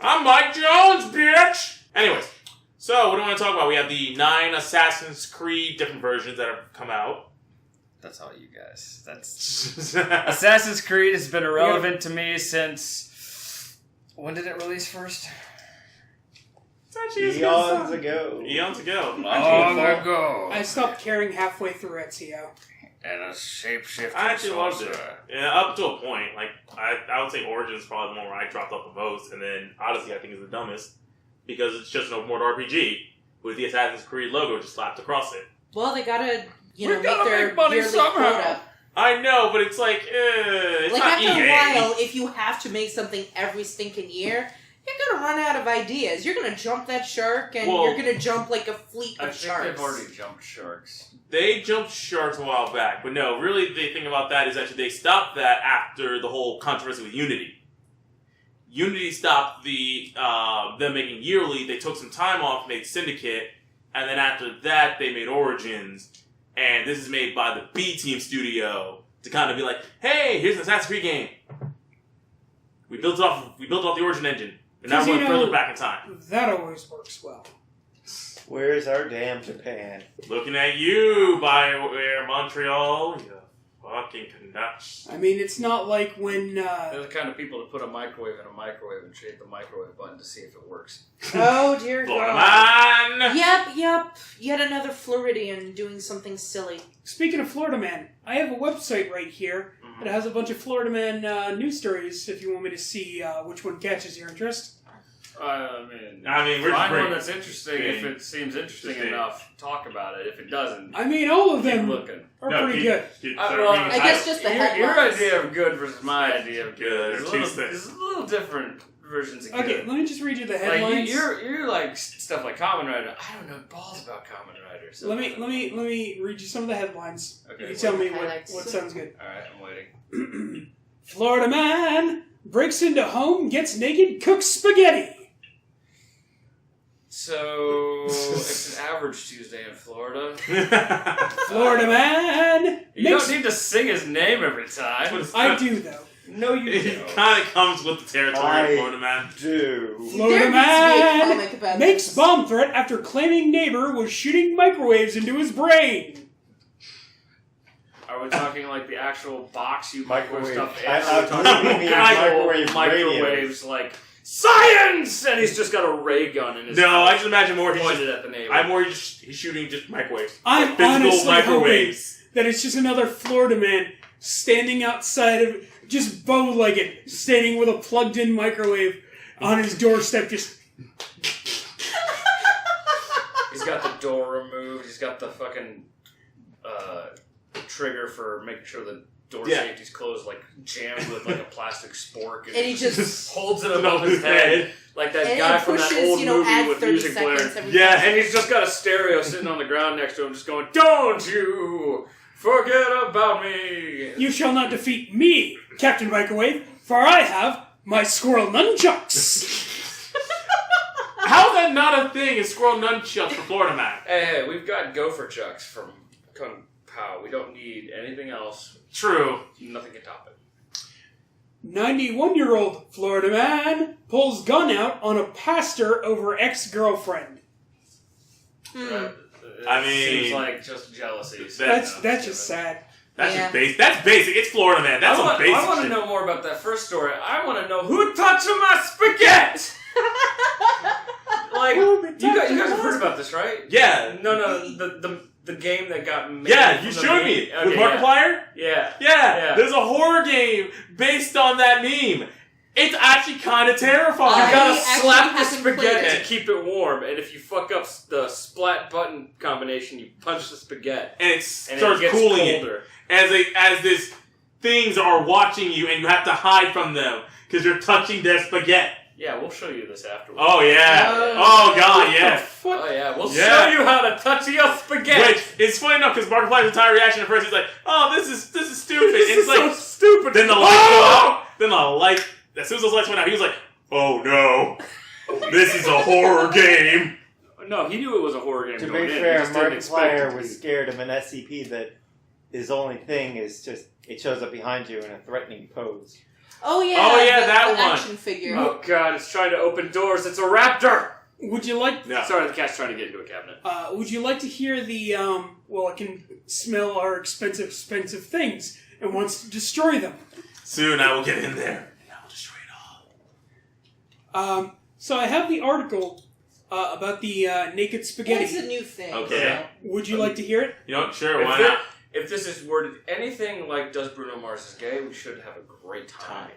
I'm Mike Jones, bitch! Anyways, so what do we want to talk about? We have the 9 Assassin's Creed different versions that have come out. That's all you guys. That's Assassin's Creed has been irrelevant to me since... When did it release first? Eons ago. Long ago. I stopped caring halfway through Ezio. And a shapeshifter. I actually loved it. Yeah, up to a point. Like I would say Origins is probably the one where I dropped off the most, and then Odyssey I think is the dumbest because it's just an open world RPG with the Assassin's Creed logo just slapped across it. Well, they gotta, We're make gonna their make money yearly somehow. quota. I know, but it's like, it's Like not after EA. a while, if you have to make something every stinking year, you're gonna run out of ideas. You're gonna jump that shark, and you're gonna jump like a fleet of sharks. I think they've already jumped sharks. They jumped sharks a while back, but no, really the thing about that is actually they stopped that after the whole controversy with Unity. Unity stopped them making yearly, they took some time off, made Syndicate, and then after that they made Origins, and this is made by the B-Team studio to kind of be like, hey, here's an Assassin's Creed game. We built it off the Origin engine, and now we're going further back in time. That always works well. Where's our damn Japan? Looking at you, BioWare Montreal, you fucking nuts. I mean, it's not like when... They're the kind of people to put a microwave in a microwave and shake the microwave button to see if it works. Oh, dear Florida God. Man! Yep. Yet another Floridian doing something silly. Speaking of Florida Man, I have a website right here that has a bunch of Florida Man news stories if you want me to see which one catches your interest. I mean, we're find great. one that's interesting if it seems interesting enough. Talk about it. If it doesn't, I mean, all of keep them looking. are pretty good. I guess just the headlines. Your idea of good versus my idea of good. Good. There's a little different versions of good. Okay, let me just read you the headlines. Like you're like stuff like Kamen Rider. I don't know balls about Kamen Rider. So let me read you some of the headlines. Okay, You tell me what sounds good. All right, I'm waiting. Florida Man breaks into home, gets naked, cooks spaghetti. So it's an average Tuesday in Florida. Florida Man. You don't need to sing his name every time. I do though. No, you It don't. kind of comes with the territory of Florida Man. Do. Florida There needs to be a Man comic about makes this. bomb threat after claiming neighbor was shooting microwaves into his brain. Are we talking like the actual box you Microwave. stuff in? I Are we thought talking you mean actual microwave microwaves like science? And he's just got a ray gun in his No, mouth I just imagine more pointed at the neighbor. I'm more just he's shooting just microwaves. I'm Physical honestly microwaves. hoping that it's just another Florida man standing outside of, just bow-legged, standing with a plugged-in microwave on his doorstep, just... He's got the door removed. He's got the fucking trigger for making sure the door safety's closed, like jammed with like a plastic spork, And he just... holds it above his head. Like that And guy it from that pushes, old movie add with 30 music seconds blaring. every Yeah, time. And he's just got a stereo sitting on the ground next to him, just going, "Don't you forget about me." You shall not defeat me, Captain Microwave, for I have my squirrel nunchucks. How's that not a thing in Squirrel Nunchucks for Florida Man? Hey, we've got gopher chucks from Kung Pao. We don't need anything else. True. Nothing can top it. 91-year-old Florida man pulls gun out on a pastor over ex-girlfriend. I mean, seems like just jealousy. That's just sad. That's just basic. That's basic. It's Florida Man. That's some basic I want to shit. know more about that first story. I want to know who touched my spaghetti. Like you guys have heard about this, right? Yeah. No. The game that got made. Yeah, you showed me. Okay, With Markiplier? Yeah. There's a horror game based on that meme. It's actually kind of terrifying. You gotta I slap the actually haven't played spaghetti it. to keep it warm, and if you fuck up the splat button combination, you punch the spaghetti, and it and starts it gets cooling colder. it. As this things are watching you, and you have to hide from them because you're touching their spaghetti. Yeah, we'll show you this afterwards. Oh yeah. Oh god, yeah. Oh yeah, we'll show you how to touch your spaghetti. Which it's funny enough because Markiplier's entire reaction at first he's like, "Oh, this is stupid." This and it's is like so stupid. Then the lights go out. Then the light. As soon as those lights went out, he was like, "Oh no, this is a horror game." No, he knew it was a horror game. To going be in. fair, He just didn't expect it Markiplier to was be. scared of an SCP that his only thing is just it shows up behind you in a threatening pose. Oh yeah. Oh, yeah, the, that the one. action figure. Oh god, it's trying to open doors. It's a raptor! Would you like? No. Sorry, the cat's trying to get into a cabinet. Would you like to hear the? Well, it can smell our expensive things and wants to destroy them. Soon I will get in there and I will destroy it all. So I have the article about the naked spaghetti. It's a new thing. Okay. Would you like to hear it? You know, sure, why not? If this is worded anything like "Does Bruno Mars is gay?" we should have a great time.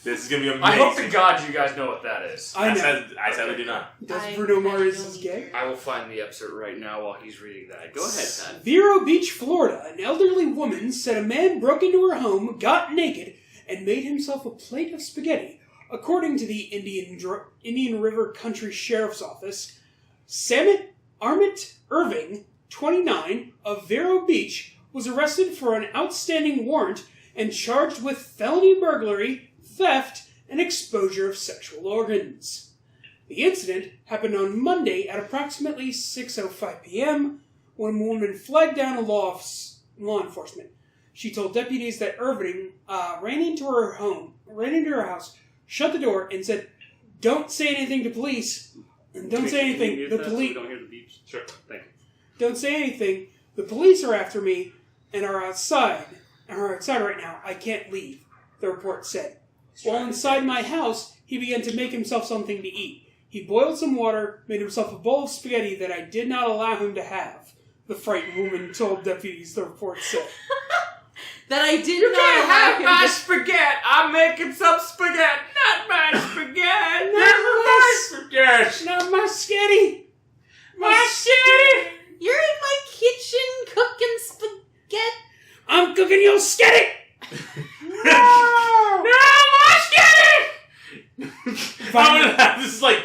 This is gonna be amazing. I hope to God you guys know what that is. I know. I sadly do not. Does Bruno Mars is gay? I will find the excerpt right now while he's reading that. Go ahead, Pat. Vero Beach, Florida. An elderly woman said a man broke into her home, got naked, and made himself a plate of spaghetti. According to the Indian River Country Sheriff's Office, Armit Irving, 29, of Vero Beach, was arrested for an outstanding warrant and charged with felony burglary, theft, and exposure of sexual organs. The incident happened on Monday at approximately 6:05 p.m. when a woman flagged down law enforcement. She told deputies that Irving ran into her house, shut the door, and said, "Don't say anything to police. And don't say anything. The police. So we don't hear the beeps. Sure. Thank you. Don't say anything. The police are after me and are outside right now. I can't leave," the report said. While inside my house, he began to make himself something to eat. He boiled some water, made himself a bowl of spaghetti that I did not allow him to have, the frightened woman told deputies, the report said. That I did not allow him to... spaghetti. I'm making some spaghetti. Not my spaghetti. Not my sketty. My shit! You're in my kitchen cooking spaghetti. I'm cooking your sketty. No, my sketty! I'm gonna have this like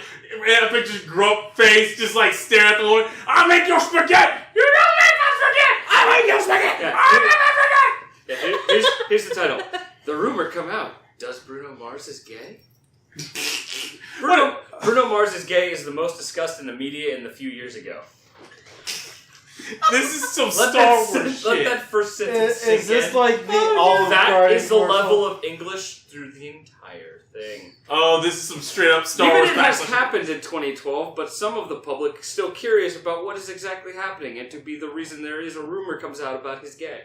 Anna Picture's grump face, just like stare at the Lord. I'll make your spaghetti. You don't make my spaghetti. I'll make your spaghetti. I'll make my spaghetti. Here's the title. The rumor come out. Does Bruno Mars is gay? Bruno Mars is gay is the most discussed in the media in the few years ago. This is some Let Star Wars Let shit. that first sentence sink Is this in. like the Olive That Garden is the commercial? level of English through the entire thing. Oh, this is some straight up Star Even Wars it has backslash. happened in 2012, but some of the public is still curious about what is exactly happening, and to be the reason there is a rumor comes out about his gay.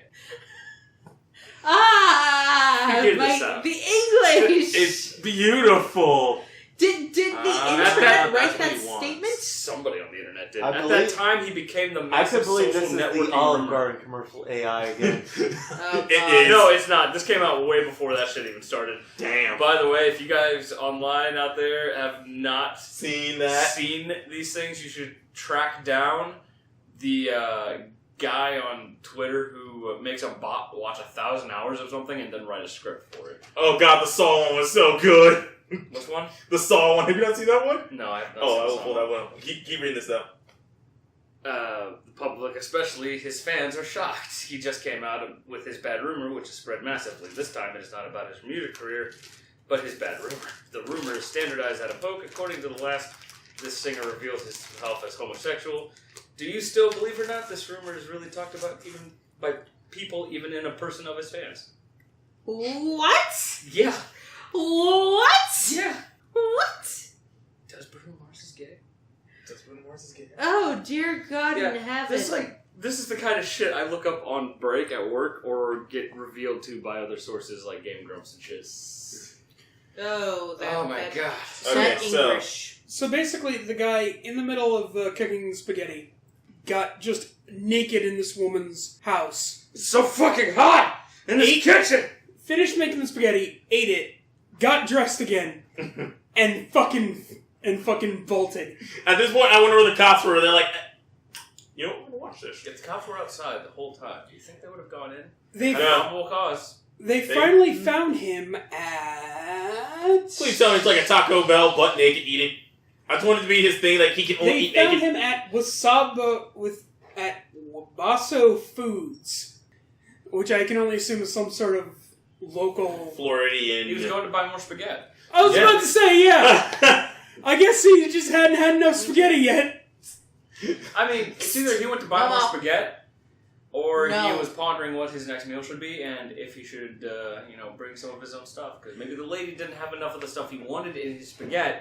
Figure this out. The English! It's beautiful. Did the internet that's write what that he wants. statement? Somebody on the internet did. I At believe- that time, he became the I massive could believe social this is networking the Olive rumor. Garden commercial AI again. Oh, It God. is. No, it's not. This came out way before that shit even started. Damn. By the way, if you guys online out there have not Seen that? seen these things, you should track down the guy on Twitter who makes a bot watch 1,000 hours of something and then write a script for it. Oh god, the Saw one was so good. Which one? The Saw one. Have you not seen that one? No, I have not Oh, I seen will this pull one. that one up. Keep reading this though. The public, especially his fans, are shocked. He just came out with his bad rumor, which has spread massively. This time it is not about his music career, but his bad rumor. The rumor is standardized out of poke. According to the last, this singer revealed himself as homosexual. Do you still believe or not this rumor is really talked about even by people, even in a person of his fans? What? Yeah. What? Yeah. What? Does Bruno Mars is gay? Oh, dear God Yeah, in heaven. This is the kind of shit I look up on break at work or get revealed to by other sources like Game Grumps and shit. Oh, that, my that, gosh. that Okay, so- English. So basically, the guy in the middle of cooking spaghetti got just naked in this woman's house. It's so fucking hot in this kitchen! Finished making the spaghetti, ate it, got dressed again, and fucking bolted. At this point, I wonder where the cops were. They're like, you know, we're gonna watch this. If the cops were outside the whole time, do you think they would have gone in? They Yeah. Probable cause. they finally found him at. Please tell me it's like a Taco Bell butt naked eating. I just wanted to be his thing, like he can only They eat found naked. him at Wabasso Foods, which I can only assume is some sort of local. Floridian. He was going to buy more spaghetti. I was Yeah. about to say, yeah. I guess he just hadn't had enough spaghetti yet. I mean, it's either he went to buy more spaghetti, Or No. he was pondering what his next meal should be and if he should, bring some of his own stuff. Because maybe the lady didn't have enough of the stuff he wanted in his spaghetti,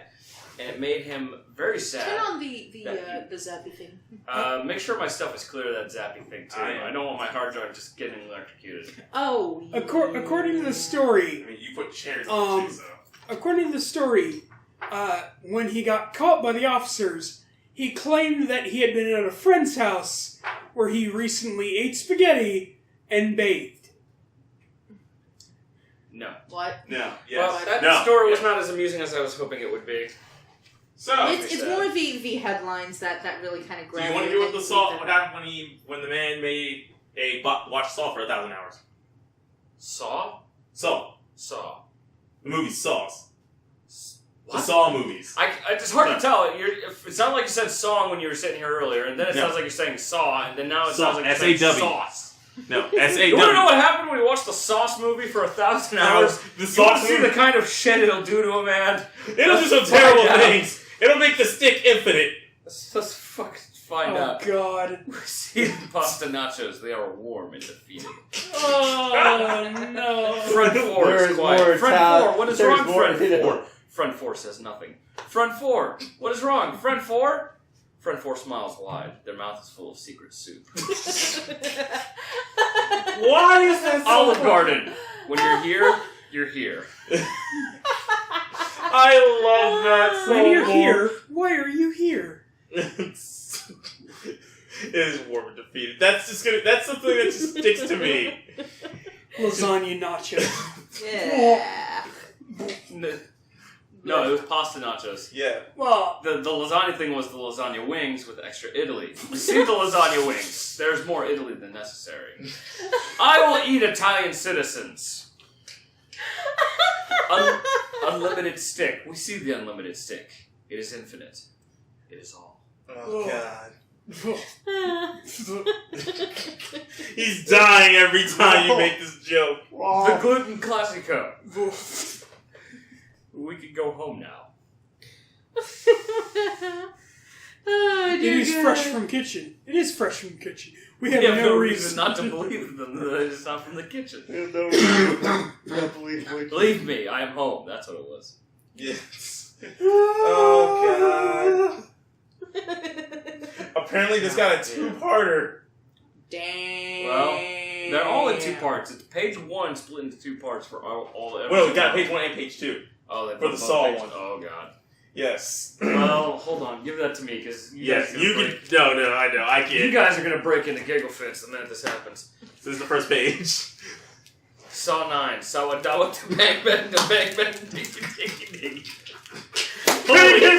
and it made him very sad. Turn on the zappy thing. Make sure my stuff is clear of that zapping thing, too. I don't want my hard drive just getting electrocuted. Oh. According to the story, I mean, you put chairs on the so. according to the story, when he got caught by the officers, he claimed that he had been at a friend's house where he recently ate spaghetti and bathed. No. What? No. Well, Yes. that story was not as amusing as I was hoping it would be. So, It's more the headlines that really kind of do grab you want to you hear and what keep what them. happened when the man made watch Saw for 1,000 hours? Saw? Saw. Saw. The movie Saws. The What? Saw movies. It's hard to tell. It sounded like you said song when you were sitting here earlier, and then it No. sounds like you're saying saw, and then now it Saw, sounds like you're saying S-A-W. sauce. No, You S-A-W. want to know what happened when we watched the Sauce movie for 1,000 hours? The You want Sauce to see movie. the kind of shit it'll do to a man? It'll do some Let's terrible find out. things. It'll make the stick infinite. Let's fucking find Oh out. God! See the pasta nachos, they are warm and defeated. Oh no! Front four There is is quiet. more Front Italian- four, what is there's wrong, more- front four? Front four says nothing. Front four, what is wrong? Front four? Front four smiles wide. Their mouth is full of secret soup. Why is that so Olive funny? Garden. When you're here, you're here. I love that so When you're much. here, why are you here? It is warm and defeated. That's something that just sticks to me. Lasagna nachos. Yeah. No, it was pasta nachos. Yeah. Well, The lasagna thing was the lasagna wings with extra Italy. We see the lasagna wings. There's more Italy than necessary. I will eat Italian citizens. Unlimited stick. We see the unlimited stick. It is infinite. It is all. Oh God. He's dying every time you make this joke. The gluten classico. We could go home now. Oh, it dear is God. fresh from kitchen. It is fresh from kitchen. We We have have no reason not to believe them that it's not from the kitchen. No, don't believe me. Believe me, I am home. That's what it was. Yes. Oh God. Apparently, this got a two-parter. Dang. Well, they're all in two parts. It's page one split into two parts for all. Well, we got page 1 and page 2. Oh, they for put the both Saw pages. one. Oh God. Yes. Well, hold on. Give that to me, because Yes, you can. No, I know. I You can't. guys are gonna break into giggle fits the minute this happens. This is the first page. Saw 9. Saw a dawa to bang bang to bang bang diggy diggy diggy.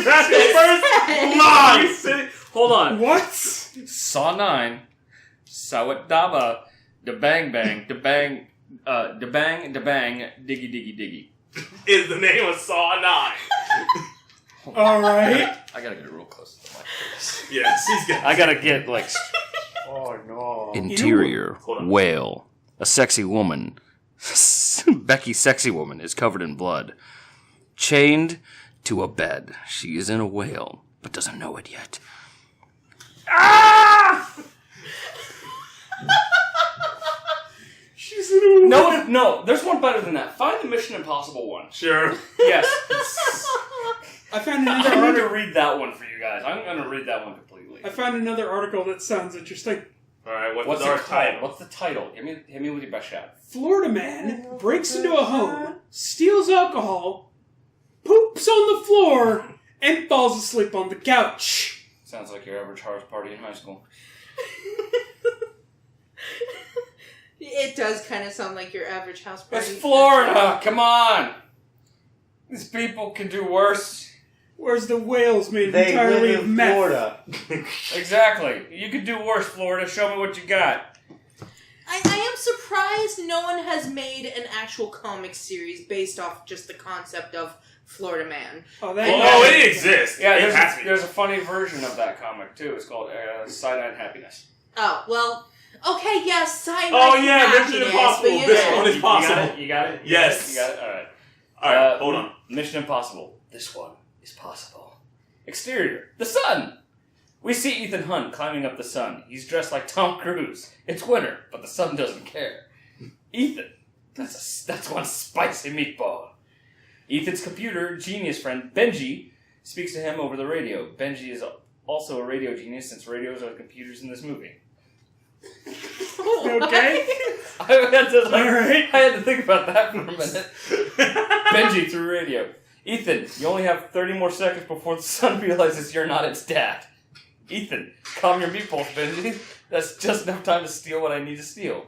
That's the first line. Hold on. What? Saw 9. Saw it daba. Da bang bang. Da bang. Da bang. Da bang. Diggy diggy diggy. Is the name of Saw 9. All right. I gotta get real close to the mic. Yes, he's got. I gotta get like. Oh no. Interior Hold on. whale. A sexy woman. Becky, sexy woman, is covered in blood. Chained to a bed. She is in a whale, but doesn't know it yet. Ah! She's in a No, there's one better than that. Find the Mission Impossible one. Sure. Yes. I found I'm another going to article. read that one for you guys. I'm going to read that one completely. I found another article that sounds interesting. All right. What's our the title? What's the title? Hit me with your best shot. Florida man breaks into a home, steals alcohol, poops on the floor, and falls asleep on the couch. Sounds like your average house party in high school. It does kind of sound like your average house party. It's Florida! Come on! These people can do worse. Where's the whales made They entirely live of in meth? Florida. Exactly. You could do worse, Florida. Show me what you got. I am surprised no one has made an actual comic series based off just the concept of Florida Man. Oh, Oh, it exists. Yeah, It has to be. there's a funny version of that comic, too. It's called Cyanide Happiness. Oh, well, okay, yes, Cyanide Oh, yeah, Happiness, Mission Impossible. but This yeah. one is possible. You got it? Yes. You got it? All right. All right. Hold on. Mission Impossible. This one is possible. Exterior. The sun. We see Ethan Hunt climbing up the sun. He's dressed like Tom Cruise. It's winter, but the sun doesn't care. Ethan, that's one spicy meatball. Ethan's computer genius friend, Benji, speaks to him over the radio. Benji is also a radio genius since radios are the computers in this movie. Okay. I had to think about that for a minute. Benji through radio. Ethan, you only have 30 more seconds before the sun realizes you're not its dad. Ethan, calm your meatballs, Benji. That's just enough time to steal what I need to steal.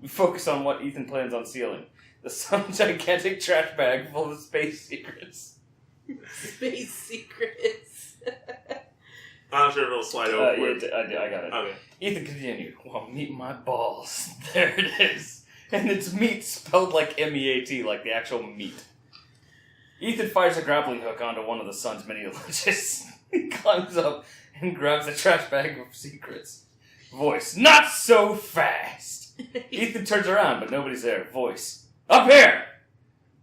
We focus on what Ethan plans on stealing. The sun's gigantic trash bag full of space secrets. Space secrets. I'm not sure if it'll slide over. Yeah, I got it. Okay. Ethan continued. Well, meet my balls. There it is. And it's meat spelled like M-E-A-T, like the actual meat. Ethan fires a grappling hook onto one of the sun's many lunches. He climbs up and grabs the trash bag of secrets. Voice, not so fast! Ethan turns around, but nobody's there. Voice, up here!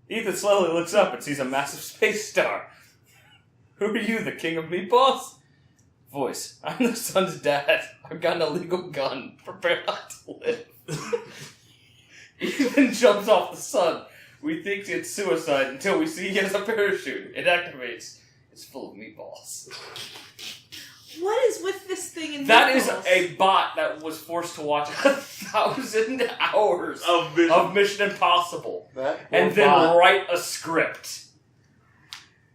Ethan slowly looks up and sees a massive space star. Who are you, the king of meatballs? Voice, I'm the son's dad. I've got an illegal gun. Prepare not to live. Ethan jumps off the sun. We think it's suicide until we see he has a parachute. It activates. It's full of meatballs. What is with this thing in That meatballs? is a bot that was forced to watch 1,000 hours Of Mission Impossible. That And then bot. write a script.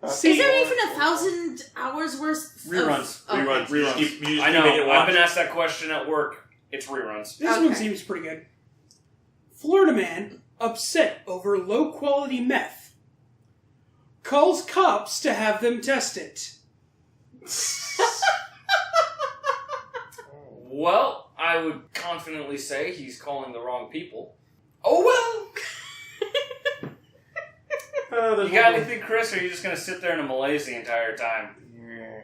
Is there even 1,000 hours worth Reruns. of... Reruns. You just keep I know. making it watch. I've been asked that question at work. It's reruns. This Okay. one seems pretty good. Florida man upset over low-quality meth. Calls cops to have them test it. Well, I would confidently say he's calling the wrong people. Oh well! You got anything, Chris, or are you just going to sit there in a malaise the entire time? Yeah.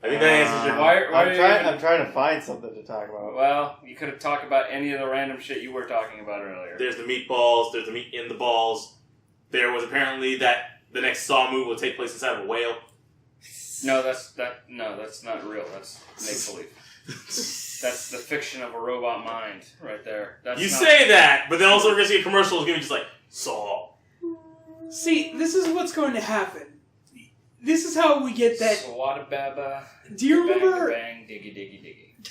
I think that answers your Why are you even- I'm trying to find something to talk about. Well, you could have talked about any of the random shit you were talking about earlier. There's the meatballs. There's the meat in the balls. There was apparently that the next Saw movie will take place inside of a whale. No, that's not real. That's make-believe. That's the fiction of a robot mind right there. That's You not... say that, but then also we're going to see a commercial that's going to be just like, Saw. See, this is what's going to happen. This is how we get that... Swada-baba. Do you remember... Bang, diggy, diggy,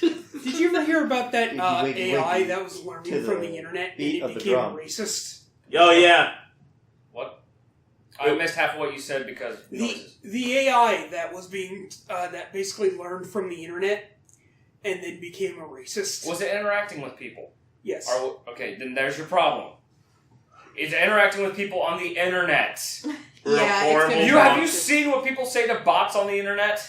diggy. Did you ever hear about that Wiggy, wiggy, AI wiggy that was learning to from the the internet and beat it of the became drum. racist? Oh, yeah. What? I missed half of what you said because noises. The AI that was being that basically learned from the internet and then became a racist. Was it interacting with people? Yes. Okay, then there's your problem. It's interacting with people on the internet. Yeah, it's gonna be Have you racist. seen what people say to bots on the internet?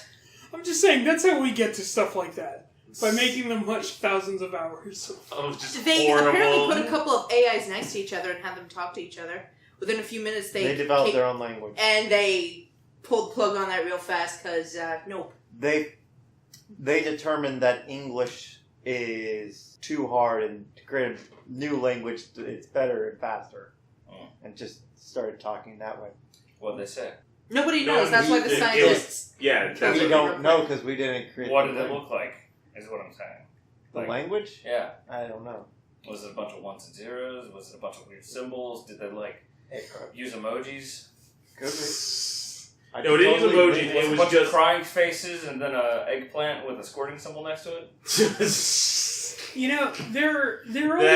I'm just saying that's how we get to stuff like that by making them watch thousands of hours. Oh, just They horrible. apparently put a couple of AIs next to each other and had them talk to each other. Within a few minutes, They developed their own language. and they pulled plug on that real fast because nope. They determined that English is too hard, and to create a new language, it's better and faster. And just started talking that way. What'd they say? Nobody No, knows. That's why the it was- scientists. Yeah, that's We what don't know because we didn't create What the did it language. look like? Is what I'm saying. The language? Yeah. I don't know. Was it a bunch of ones and zeros? Was it a bunch of weird symbols? Did they use emojis? Could be. No, it didn't use emojis. Was It it a was bunch of just crying faces and then a eggplant with a squirting symbol next to it? You know, there are all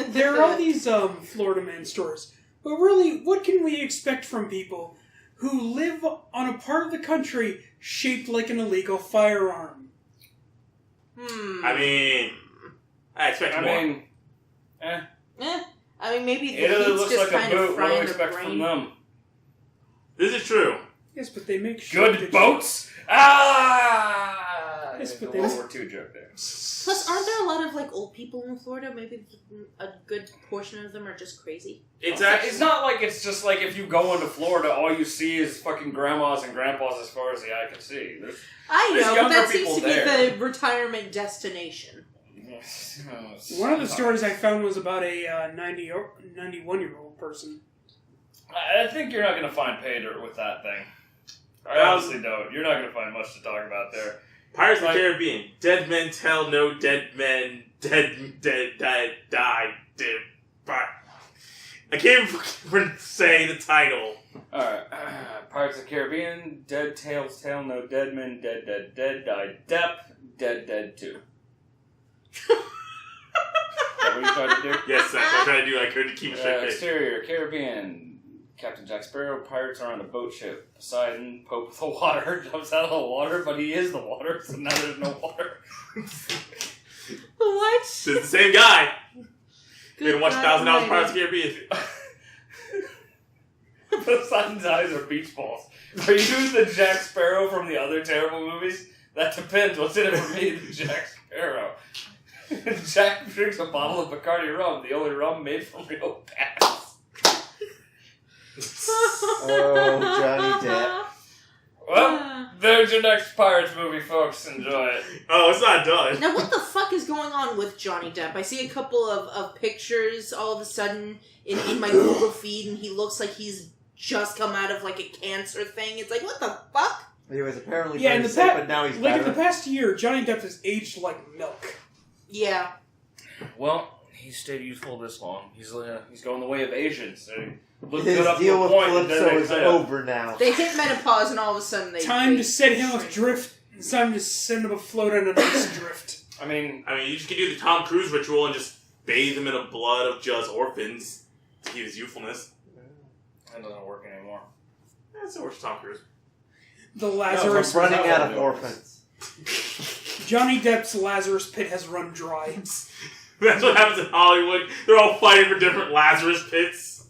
there are all these Florida man stories, but really, what can we expect from people who live on a part of the country shaped like an illegal firearm? I mean, I expect more. I mean, maybe the It really heat's looks just like a kind of boat. What do frying you their expect from brain. them? This is true. Yes, but they make sure Good boats? Ah! Yes, but the they- World War II joke there. Plus, aren't there a lot of old people in Florida? Maybe a good portion of them are just crazy. It's not like it's just like if you go into Florida, all you see is fucking grandmas and grandpas as far as the eye can see. I There's know, but younger that seems people to be there. the retirement destination. One of the stories I found was about a 91-year-old person. I think you're not going to find pay dirt with that thing. I honestly don't. You're not going to find much to talk about there. Pirates of the Caribbean. Dead men tell no dead men. Die. I can't even say the title. Alright. Pirates of the Caribbean. Dead tales tell no dead men. Dead, die. Dead 2. Is that what you tried to do? Yes, that's what I'm trying to do. I couldn't keep a straight face. Exterior, Caribbean. Captain Jack Sparrow, pirates are on a boat ship. Poseidon, Pope of the Water, jumps out of the water, but he is the water, so now there's no water. What? It's the same guy. You can watch 1,000 Hours of Pirates of the Caribbean. Poseidon's eyes are beach balls. Are you the Jack Sparrow from the other terrible movies? That depends. What's in it for me, the Jack Sparrow? Jack drinks a bottle of Bacardi rum, the only rum made from real bass. Oh, Johnny Depp. Well, there's your next Pirates movie, folks. Enjoy it. Oh, it's not done. Now, what the fuck is going on with Johnny Depp? I see a couple of pictures all of a sudden in my Google feed, and he looks like he's just come out of like a cancer thing. It's like, what the fuck? He was apparently Yeah, very sick, but now he's like better. in the past year, Johnny Depp has aged like milk. Yeah. Well, he's stayed youthful this long. He's going the way of Asians. Look His good up to deal a with point, and then Calypso they is cut over now. They hit menopause, and all of a sudden Time to set him adrift. It's time to send him afloat on a nice drift. I mean, you just could do the Tom Cruise ritual and just bathe him in the blood of just orphans to keep his youthfulness. that doesn't work anymore. That's the worst Tom Cruise. The Lazarus I'm running pit. out of orphans. Johnny Depp's Lazarus pit has run dry. That's what happens in Hollywood. They're all fighting for different Lazarus pits.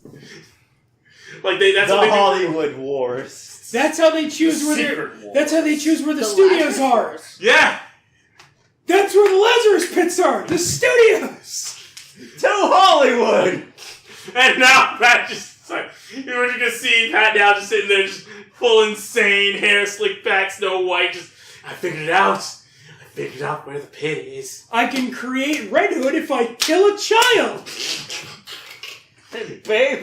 That's the what they Hollywood Wars. That's how they choose where That's how they choose where the studios are. do. Yeah. That's where the Lazarus pits are. The studios. To Hollywood! And now Pat just you were just gonna see Pat now just sitting there just full insane hair, slicked back, Snow White. Just I figured it out. I figured out where the pit is. I can create Red Hood if I kill a child. Baby.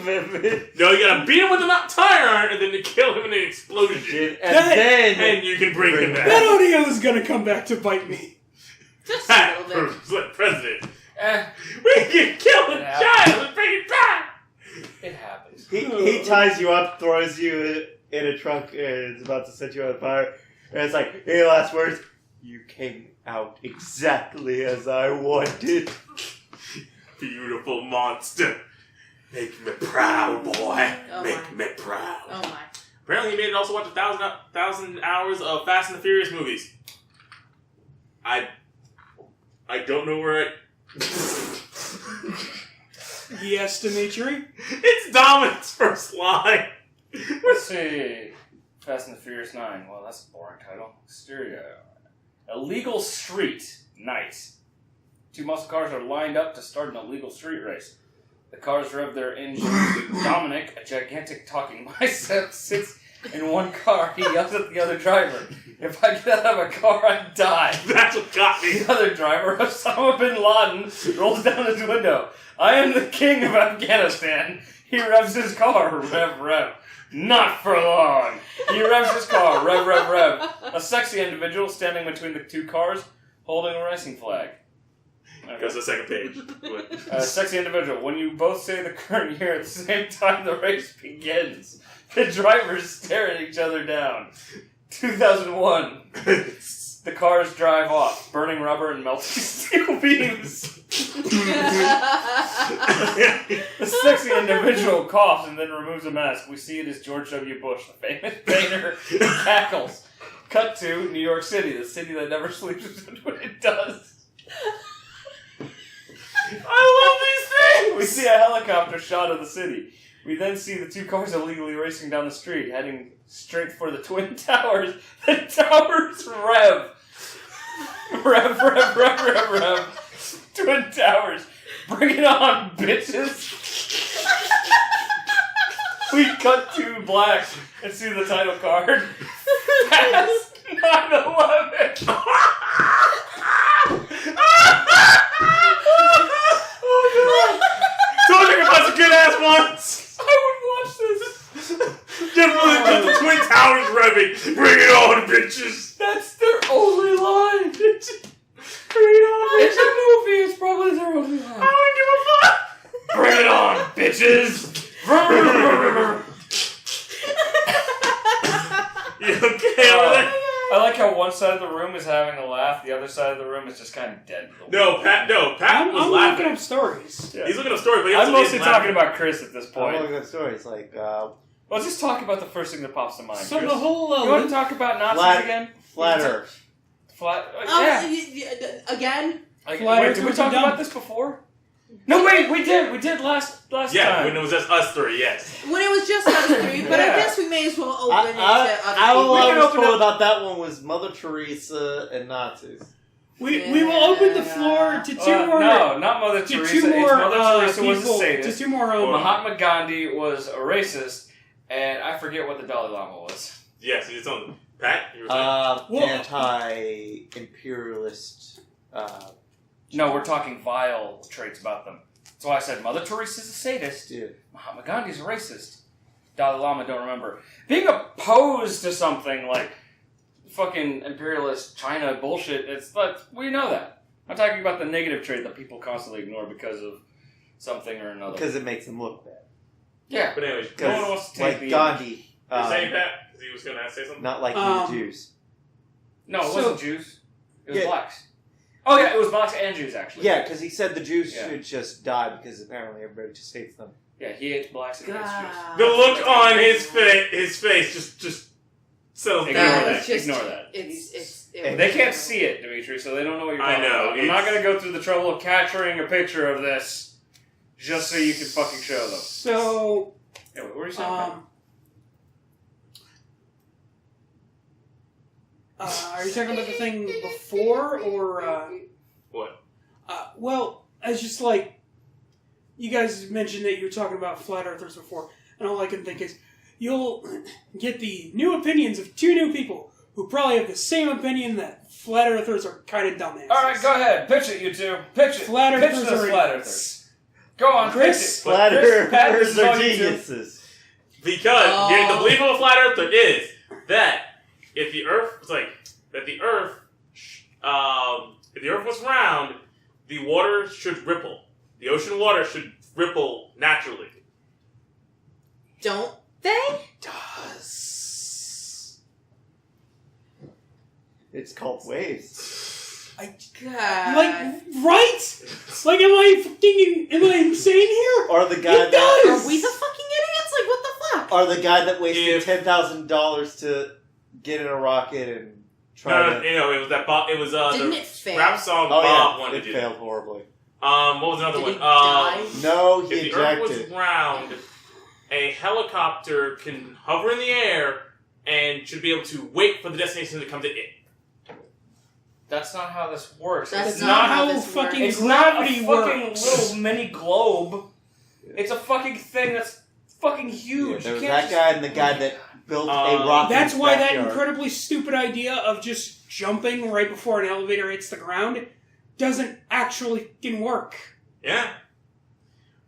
No, you gotta beat him with a tire iron and then to kill him in an explosion. And And you can bring him That back. audio is gonna come back to bite me. Just a Pat little bit. for president. Eh, We can kill a Yeah. child and bring it back. it happens. he ties you up, throws you in a trunk, and is about to set you on fire. And it's like, any last words? You came out exactly as I wanted. Beautiful monster. Make me proud, boy. Oh Make my. me proud. Oh my. Apparently, he made it also watch 1,000 hours of Fast and the Furious movies. I don't know where I... The estimatry. It's Dominic's first line. Let's see. Fast and the Furious 9. Well, that's a boring title. Exterior. Illegal street. Nice. 2 muscle cars are lined up to start an illegal street race. The cars rev their engines. Dominic, a gigantic talking bicep, sits in one car. He yells at the other driver, "If I get out of a car, I die." That's what got me. The other driver, Osama bin Laden, rolls down his window. "I am the king of Afghanistan." He revs his car. Rev, rev. Not for long. He revs his car. Rev, rev, rev. A sexy individual standing between the 2 cars, holding a racing flag. Goes to the second page. Sexy individual. When you both say the current year at the same time, the race begins. The drivers stare at each other down. 2001. The cars drive off, burning rubber and melting steel beams. The sexy individual coughs and then removes a mask. We see it as George W. Bush, the famous painter, who cackles. Cut to New York City, the city that never sleeps when it does. I love these things! We see a helicopter shot of the city. We then see the 2 cars illegally racing down the street, heading straight for the Twin Towers. The towers rev. Rev, rev, rev, rev, rev. Twin Towers. Bring it on, bitches. We cut to black and see the title card. Fast 9/11. Oh god! Told you about some good ass ones! I would watch this. Just the Twin Towers revving. Bring it on, bitches. That's their only line. Bring it on, It's a movie. It's probably their only line. I don't give a fuck. Bring it on, bitches. You okay over there? I like how one side of the room is having a laugh, the other side of the room is just kind of dead. No, Pat was I'm looking laughing. up stories. Yeah. He's looking up stories, but he I'm also mostly is talking laughing. about Chris at this I'm point. looking at stories like Let's just talk about the first thing that pops to mind. So Chris. the whole You want to talk about Nazis Flat- again? flat Earth. Flat. Yeah. Again? Like, Flat wait, Earth did we was talk dumb. about this before? No, wait, we did. We did last Yeah, time. when it was just us three, yes. When it was just us three, but I Yeah. guess we may as well open it to All other I can was open told up- about that one was Mother Teresa and Nazis. we will open the floor to two more. No, not Mother To Teresa. two more It's Mother Teresa was a people. To sadist. two more. Mahatma Gandhi was a racist, and I forget what the Dalai Lama was. Yes, it's on. Pat, you were saying? Well- Anti-imperialist. No, we're talking vile traits about them. That's why I said Mother Teresa's a sadist. Yeah. Mahatma Gandhi's a racist. Dalai Lama, don't remember. Being opposed to something like fucking imperialist China bullshit, it's like, we know that. I'm talking about the negative trait that people constantly ignore because of something or another. Because it makes them look bad. Yeah. But anyways, No one wants to take Like the Gandhi. you're saying Pat? Because he was going to say something? Not like Um, the Jews. No, it wasn't Jews. It was Yeah. blacks. Oh yeah, it was blacks and Jews actually. Yeah, because he said the Jews Yeah. should just die because apparently everybody just hates them. Yeah, he hates blacks and hates Jews. The look on his face just settles Ignore down. that. Ignore that. They can't see it, Dimitri, so they don't know what you're I talking know, about. I'm not it's- going to go through the trouble of capturing a picture of this just so you can fucking show them. So, Yeah, what were you saying? Pat? are you talking about the thing before or? What? Well, it's just like you guys mentioned that you were talking about flat earthers before, and all I can think is you'll get the new opinions of two new people who probably have the same opinion that flat earthers are kind of dumbasses. All right, go ahead. Pitch it, you two. Pitch it. Flat Pitch earthers this are flat idiots. earthers. Go on, Chris? pitch it. Flat Chris, Pat, this Earthers is are all you two. geniuses. Because the belief of a flat earther is that if the Earth was round, the water should ripple. The ocean water should ripple naturally. Don't they? Does. It's called waves. God. Like, right? Like, am I insane here? Or the guy It does! Are we the fucking idiots? Like, what the fuck? Or the guy that wasted If- $10,000 to get in a rocket and try No, to. it was that Bob. It was Didn't the it fail? rap song Oh Bob yeah, wanted it to do. failed horribly. What was another Did one? he die? No, If he the Earth was ejected. round, a helicopter can hover in the air and should be able to wait for the destination to come to it. That's not how this works. That's it's not how this fucking works. It's not a gravity fucking works. little mini globe. It's a fucking thing that's fucking huge. There was You that can't guy and the guy that built a rocket. That's in his why that backyard. incredibly stupid idea of just jumping right before an elevator hits the ground doesn't actually work. Yeah.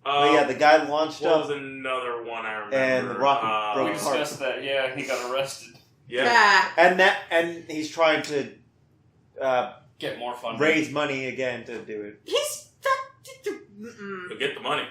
But yeah, the guy launched What was up. another one I remember? And the rocket We broke apart. discussed that. Yeah, he got arrested. Yeah. And he's trying to Get more funding. raise money again to do it. He's You'll get the money.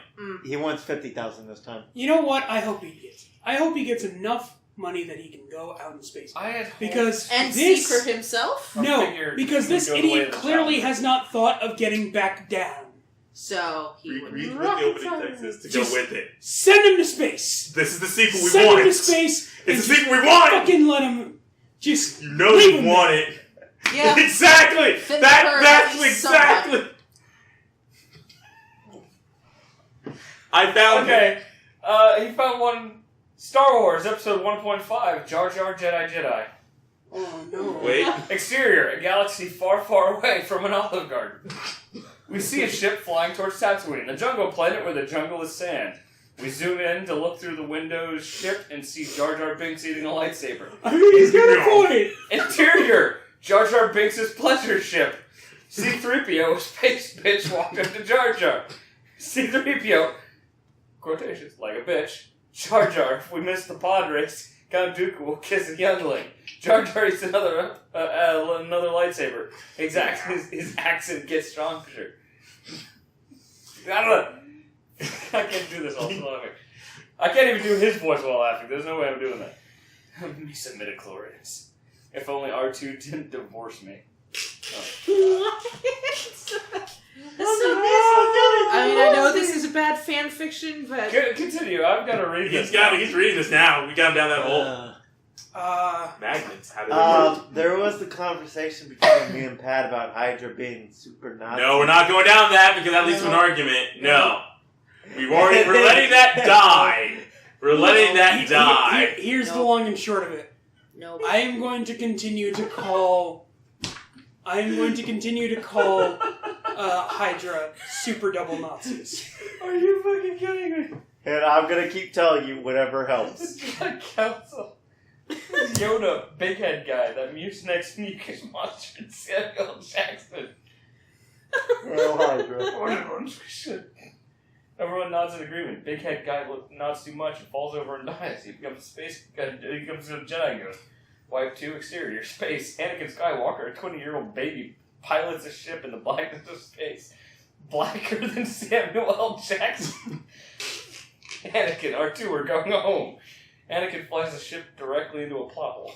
He wants $50,000 this time. You know what? I hope he gets. I hope he gets enough money that he can go out in space. I had hoped- Because and this secret himself. I no, figured because he would this go the way idiot of the clearly challenger. has not thought of getting back down. So he Read would with the rocket opening science. Texas to Just- go with it. Send him to space. This is the sequel we Send want. him to space. It's and the sequel we want. Fucking let him. Just You know leave you him want there. it. Yeah. Exactly. Fit That's perfectly exactly. I found it. Okay, he found one. Star Wars Episode 1.5. Jar Jar Jedi. Oh no. Wait. Exterior: a galaxy far, far away from an Olive Garden. We see a ship flying towards Tatooine, a jungle planet where the jungle is sand. We zoom in to look through the window's ship and see Jar Jar Binks eating a lightsaber. I mean, he's got a point. Interior: Jar Jar Binks' pleasure ship. C-3PO, a space bitch, walked up to Jar Jar. C-3PO, quotations, like a bitch, Jar Jar, we missed the pod race. Count Dooku will kiss a youngling. Jar Jar eats another lightsaber. His accent gets stronger. I don't know. I can't do this all the time. I can't even do his voice while laughing. There's no way I'm doing that. Me some midichlorians. If only R2 didn't divorce me. What? I mean, I know this is a bad fan fiction, but Continue. I've got to read this. He's reading this now. We got him down that hole. Magnets. How do they there was the conversation between me and Pat about Hydra being super Nazi. No, we're not going down that because that leads to an argument. No. We're letting that die. We're letting that die. Here's the long and short of it. no. I am going to continue to call Hydra super double Nazis. Are you fucking kidding me? And I'm gonna keep telling you whatever helps. Council. Yoda, big head guy, that Mucinex mucus monster, and Samuel Jackson. Well, Hydra. Everyone nods in agreement. Big head guy nods too much and falls over and dies. He becomes a Jedi and goes, Wipe 2, exterior, space. Anakin Skywalker, a 20-year-old baby, pilots a ship in the blackness of space. Blacker than Samuel L. Jackson. Anakin, R2, we're going home. Anakin flies the ship directly into a plot hole.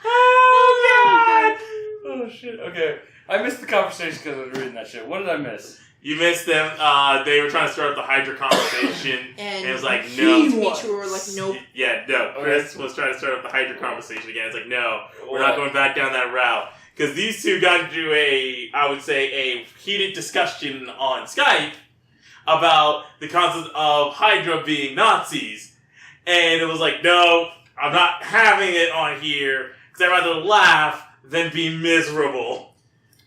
Oh, God! Oh, shit. Okay. I missed the conversation because I was reading that shit. What did I miss? You missed them. They were trying to start up the Hydra conversation. and it was like, he no. was. Who were like, nope. Yeah, no. Chris was trying to start up the Hydra conversation again. It's like, no, we're not going back down that route. Because these two got into a heated discussion on Skype about the concept of Hydra being Nazis. And it was like, no, I'm not having it on here because I'd rather laugh than be miserable.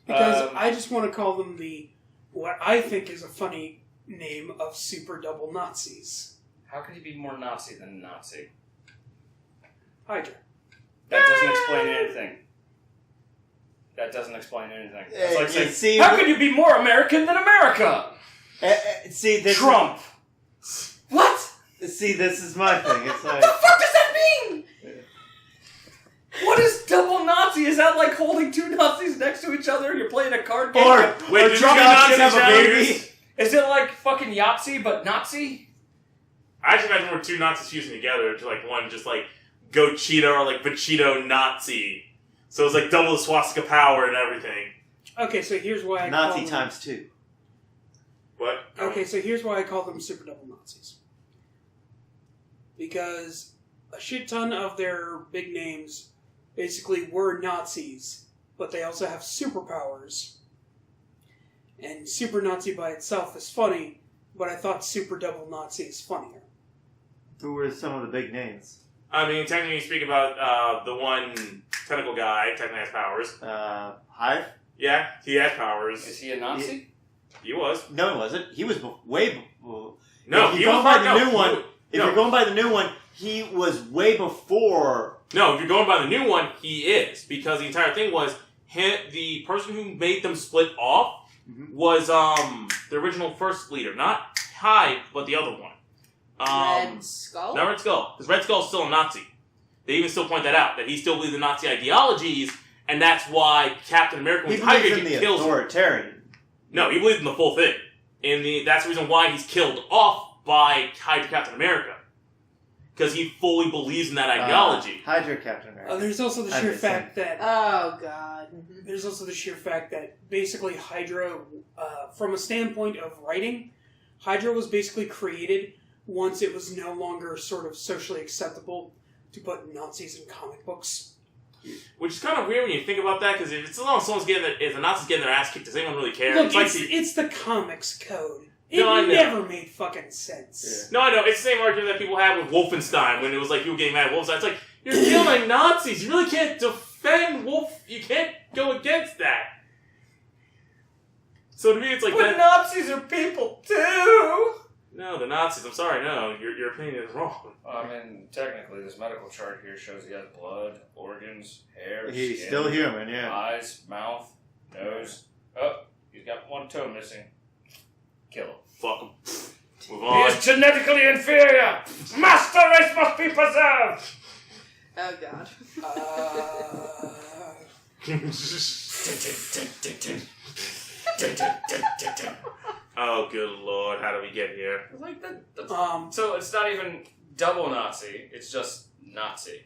Because I just want to call them what I think is a funny name of super double Nazis. How can you be more Nazi than Nazi? Hydra. That doesn't explain anything. That doesn't explain anything. It's like saying, how can you be more American than America? See, this Trump. What? See, this is my thing. It's like, What the fuck does that mean? What is double Nazi? Is that like holding two Nazis next to each other? You're playing a card game? or Wait, Trump Nazis have a now? baby. Is it like fucking Yahtzee but Nazi? I actually imagine we're two Nazis fusing together to like one just like Go Cheeto or like Vachito Nazi. So it's like double the swastika power and everything. Okay, so here's why I Nazi call them, times 2. What? Okay, so here's why I call them super double Nazis. Because a shit ton of their big names basically were Nazis, but they also have superpowers. And super Nazi by itself is funny, but I thought super double Nazi is funnier. Who were some of the big names? I mean, technically you speak about the one tentacle guy, technically has powers. Hive? Yeah, he has powers. Is he a Nazi? He was. No, he wasn't. He was way before. No, if he you're was going by the no, new one. he- If no. you're going by the new one, he was way before. No, if you're going by the new one, he is. Because the entire thing was, the person who made them split off was the original first leader. Not Hive, but the other one. Red Skull? Not Red Skull. Because Red Skull's still a Nazi. They even still point that out, that he still believes in Nazi ideologies, and that's why Captain America, when He he's Hydra believes in agent, the kills him. authoritarian. No, he believes in the full thing. That's the reason why he's killed off by Hydra Captain America. Because he fully believes in that ideology. Hydra Captain America. There's also the I'm sheer just fact that Oh, God. there's also the sheer fact that basically Hydra, from a standpoint of writing, Hydra was basically created once it was no longer sort of socially acceptable to put Nazis in comic books. Which is kind of weird when you think about that, because if it's as long as if the Nazis getting their ass kicked, does anyone really care? Look, it's like it's the comics code. It No, I know. never made fucking sense. No, I know. It's the same argument that people have with Wolfenstein when it was like people getting mad at Wolfenstein. It's like, you're killing Nazis. You really can't defend Wolf. You can't go against that. So to me, it's like But that. Nazis are people too! No, the Nazis. I'm sorry. No, your opinion is wrong. I mean, technically, this medical chart here shows he has blood, organs, hair, He's skin, still human, yeah. eyes, mouth, nose. Oh, he's got one toe missing. Kill him. Fuck them. Move He on. is genetically inferior! Master race must be preserved! Oh god. Oh, good lord, how do we get here? Like so it's not even double Nazi, it's just Nazi.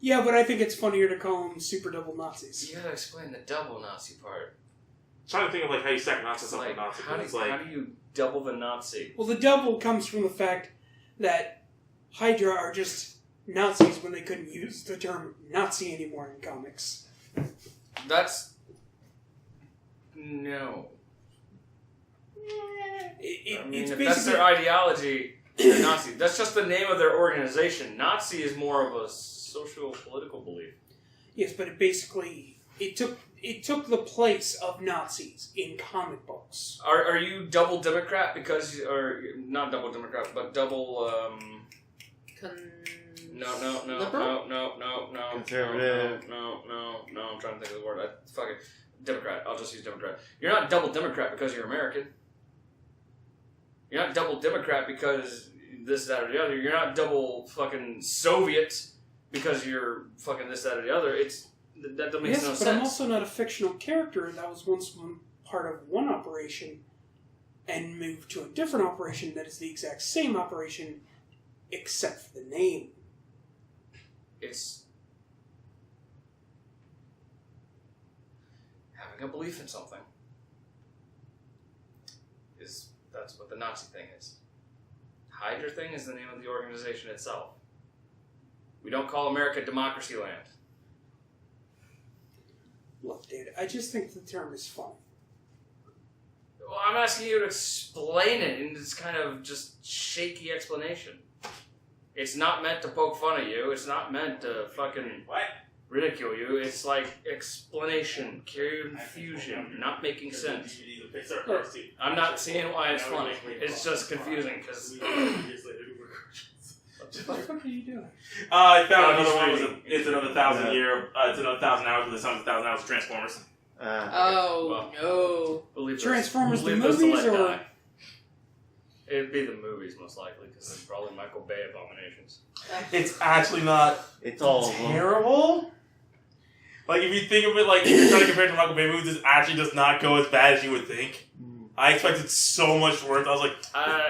Yeah, but I think it's funnier to call them super double Nazis. You gotta explain the double Nazi part. I'm trying to think of like how you stack Nazi It's something like, Nazi. how do you double the Nazi? Well, the double comes from the fact that Hydra are just Nazis when they couldn't use the term Nazi anymore in comics. That's... No. I mean, It's if that's their ideology, they're Nazi. That's just the name of their organization. Nazi is more of a social political belief. Yes, but it took the place of Nazis in comic books. Are you double Democrat because, or not double Democrat, but double no. Conservative. No. I'm trying to think of the word. Fuck it. Democrat. I'll just use Democrat. You're not double Democrat because you're American. You're not double Democrat because this, that, or the other. You're not double fucking Soviet because you're fucking this, that, or the other. That makes no Yes, sense. but I'm also not a fictional character that was once part of one operation and moved to a different operation that is the exact same operation except for the name. It's having a belief in something. That's what the Nazi thing is. Hydra thing is the name of the organization itself. We don't call America democracy land. Look, dude, I just think the term is funny. Well, I'm asking you to explain it in this kind of just shaky explanation. It's not meant to poke fun at you. It's not meant to fucking ridicule you. It's like explanation, confusion, not making sense. I'm not seeing why it's funny. It's just confusing because. What the fuck are you doing? I found another one. It's another 1,000 year. It's another 1,000 hours, but this time it's 1,000 hours of Transformers. No. Transformers the movies or? It'd be the movies most likely because it's probably Michael Bay abominations. It's actually not. It's all terrible. Like if you think of it, like if you're trying to compare it to Michael Bay movies, it actually does not go as bad as you would think. I expected so much worse. I was like,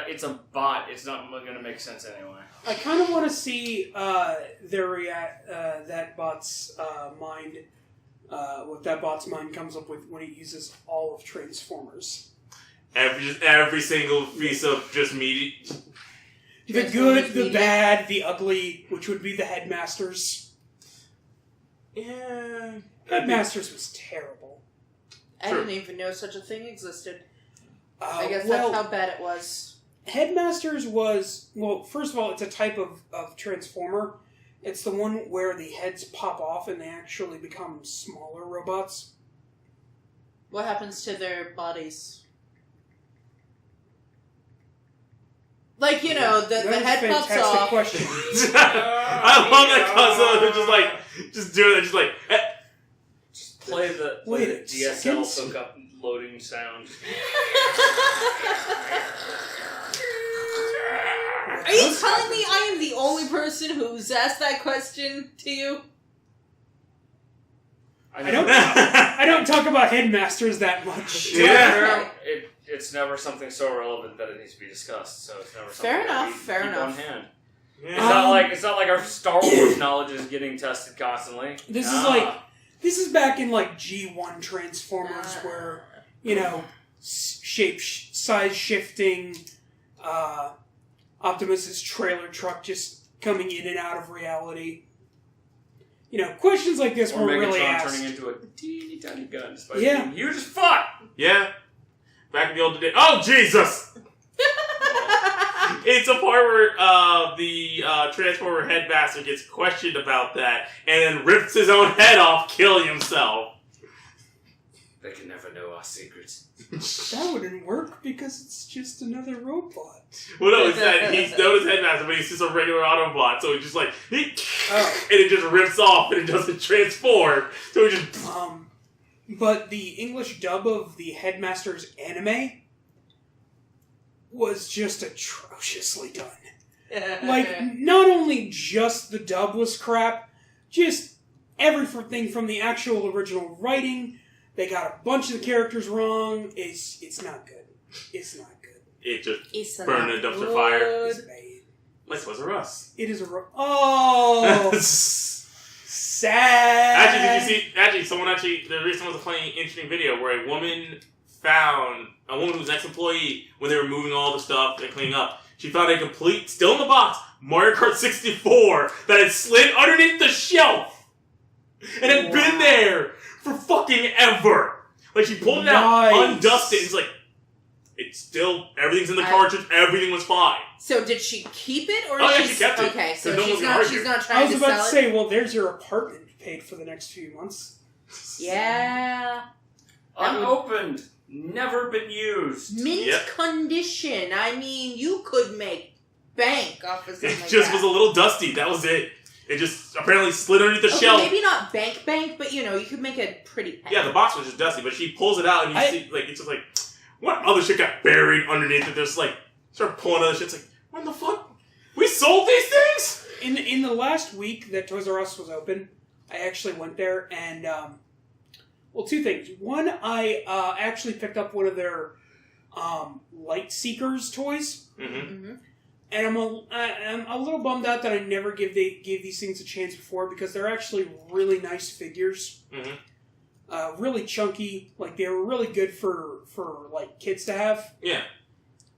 it's a bot. It's not going to make sense anyway. I kind of want to see that bot's mind, what that bot's mind comes up with when he uses all of Transformers. Every single piece of just media. The good, the bad, the ugly, which would be the Headmasters. Yeah. Headmasters was terrible. I Sure. didn't even know such a thing existed. I I guess that's how bad it was. Headmasters was, well, first of all, it's a type of Transformer. It's the one where the heads pop off and they actually become smaller robots. What happens to their bodies? Like, the head pops off. Question. I love that concept. They're just doing it, just like. Just play the Wait a DSL second. hookup loading sound. Are you telling me I am the only person who's asked that question to you? I don't talk about Headmasters that much. Yeah. It's never something so relevant that it needs to be discussed. So it's never something Fair that enough, we fair keep enough. on hand. Yeah. It's not like our Star Wars knowledge is getting tested constantly. This is back in like G1 Transformers where, size shifting, Optimus's trailer truck just coming in and out of reality. Questions like this or were really Megatron asked. turning into a teeny tiny gun despite Yeah. being huge as fuck. Yeah. Back in the old days. Oh, Jesus! It's a part where the Transformer Headmaster gets questioned about that and then rips his own head off, killing himself. They can never know our secrets. That wouldn't work because it's just another robot. Well, no, it's that he's known as Headmaster, but he's just a regular Autobot, so he's just like, and it just rips off and it doesn't transform. So he just. But the English dub of the Headmaster's anime was just atrociously done. Like, not only just the dub was crap, just everything from the actual original writing. They got a bunch of the characters wrong. It's not good. It's not good. It just It's burned in a dumpster fire. It's bad. Like Toys R Us. It is a... Oh! Sad! The recent was a funny, interesting video where a woman who was an ex-employee, when they were moving all the stuff and cleaning up, she found a complete, still in the box, Mario Kart 64 that had slid underneath the shelf and had been there for fucking ever. Like, she pulled it out, undusted, and it's like, it's still, everything's in the cartridge, everything was fine. So did she keep it, or she kept it. Okay, so No she's not trying to sell it. I was about to say, well, there's your apartment paid for the next few months. Yeah. Unopened. Never been used. Mint condition. I mean, you could make bank off of something like that. It just was a little dusty, that was it. It just apparently slid underneath the shelf. Maybe not bank, but you could make a pretty pen. Yeah, the box was just dusty, but she pulls it out and you see, like, it's just like, what other shit got buried underneath it? There's like, start pulling other shit. It's like, what the fuck? We sold these things? In the last week that Toys R Us was open, I actually went there and, well, two things. One, I actually picked up one of their Light Seekers toys. Mm-hmm. And I'm a little bummed out that I never gave these things a chance before, because they're actually really nice figures. Mm-hmm. Really chunky. Like, they were really good for like kids to have. Yeah.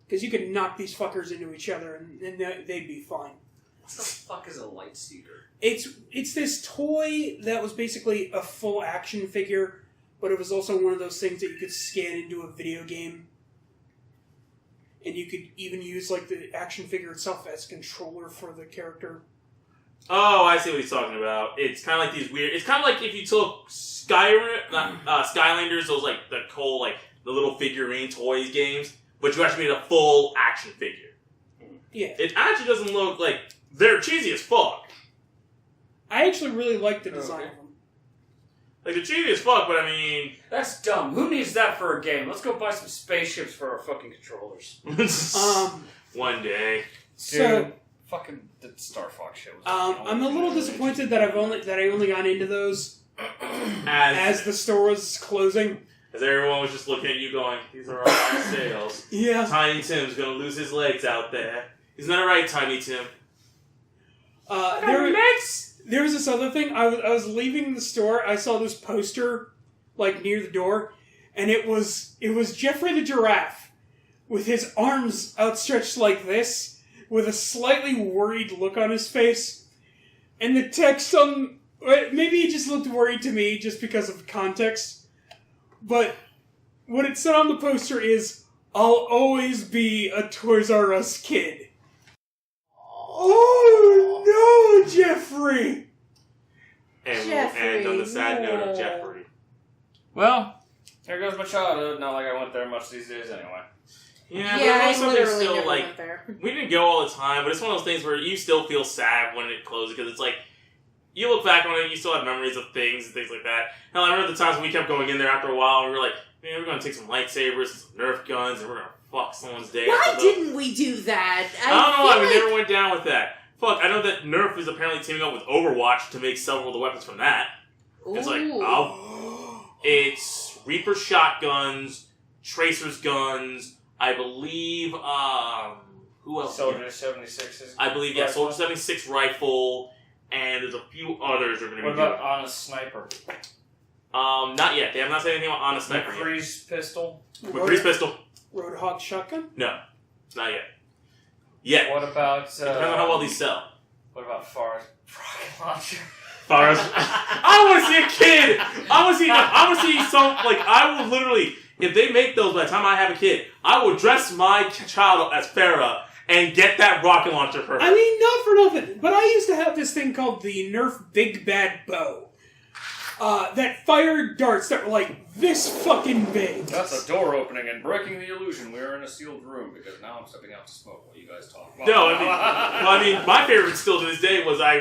Because you could knock these fuckers into each other and they'd be fine. What the fuck is a Light Seeker? It's this toy that was basically a full action figure, but it was also one of those things that you could scan into a video game. And you could even use, like, the action figure itself as a controller for the character. Oh, I see what he's talking about. It's kind of like these weird... It's kind of like if you took Skylanders, those, like, the whole, like, the little figurine toys games, but you actually made a full action figure. Yeah. It actually doesn't look like... They're cheesy as fuck. I actually really like the design of them. Like, they're cheesy as fuck, but I mean... That's dumb. Who needs that for a game? Let's go buy some spaceships for our fucking controllers. One day. Dude, fucking the Star Fox shit was I'm a little disappointed that I only got into those as the store was closing. As everyone was just looking at you going, these are all our sales. Yeah. Tiny Tim's gonna lose his legs out there. Isn't that right, Tiny Tim? There was this other thing. I was leaving the store. I saw this poster, like, near the door, and it was Jeffrey the Giraffe with his arms outstretched like this, with a slightly worried look on his face, and the text on... Maybe he just looked worried to me just because of context, but what it said on the poster is, "I'll always be a Toys R Us kid." Oh no, Jeffrey! And we'll end on the sad note of Jeffrey. Well, there goes my childhood. Not like I went there much these days anyway. Yeah, I but literally still, never like, went there. we didn't go all the time, but it's one of those things where you still feel sad when it closes, because it's like, you look back on it, you still have memories of things and things like that. Hell, I remember the times when we kept going in there after a while, and we were like, man, we're going to take some lightsabers and some Nerf guns, and we're going to fuck someone's day. Why didn't we do that? I don't know why we never went down with that. Fuck, I know that Nerf is apparently teaming up with Overwatch to make several of the weapons from that. It's like, it's Reaper shotguns, Tracer's guns, I believe, who else? Soldier 76's. I believe, yeah, Soldier 76 rifle, and there's a few others that are going to be What about Honest Sniper? Not yet. They have not said anything about Honest Sniper yet. McCree's pistol? McCree's pistol? Roadhog shotgun? No. Not yet. Yet. What about... Depends on how well these sell. What about Far's rocket launcher? Far's... I want to see a kid! I want to see some... Like, I will literally... If they make those by the time I have a kid, I will dress my child up as Farrah and get that rocket launcher for her. I mean, not for nothing, but I used to have this thing called the Nerf Big Bad Bow. That fired darts that were like this fucking big. That's a door opening and breaking the illusion. We're in a sealed room because now I'm stepping out to smoke while you guys talk. No, I mean, my favorite still to this day was I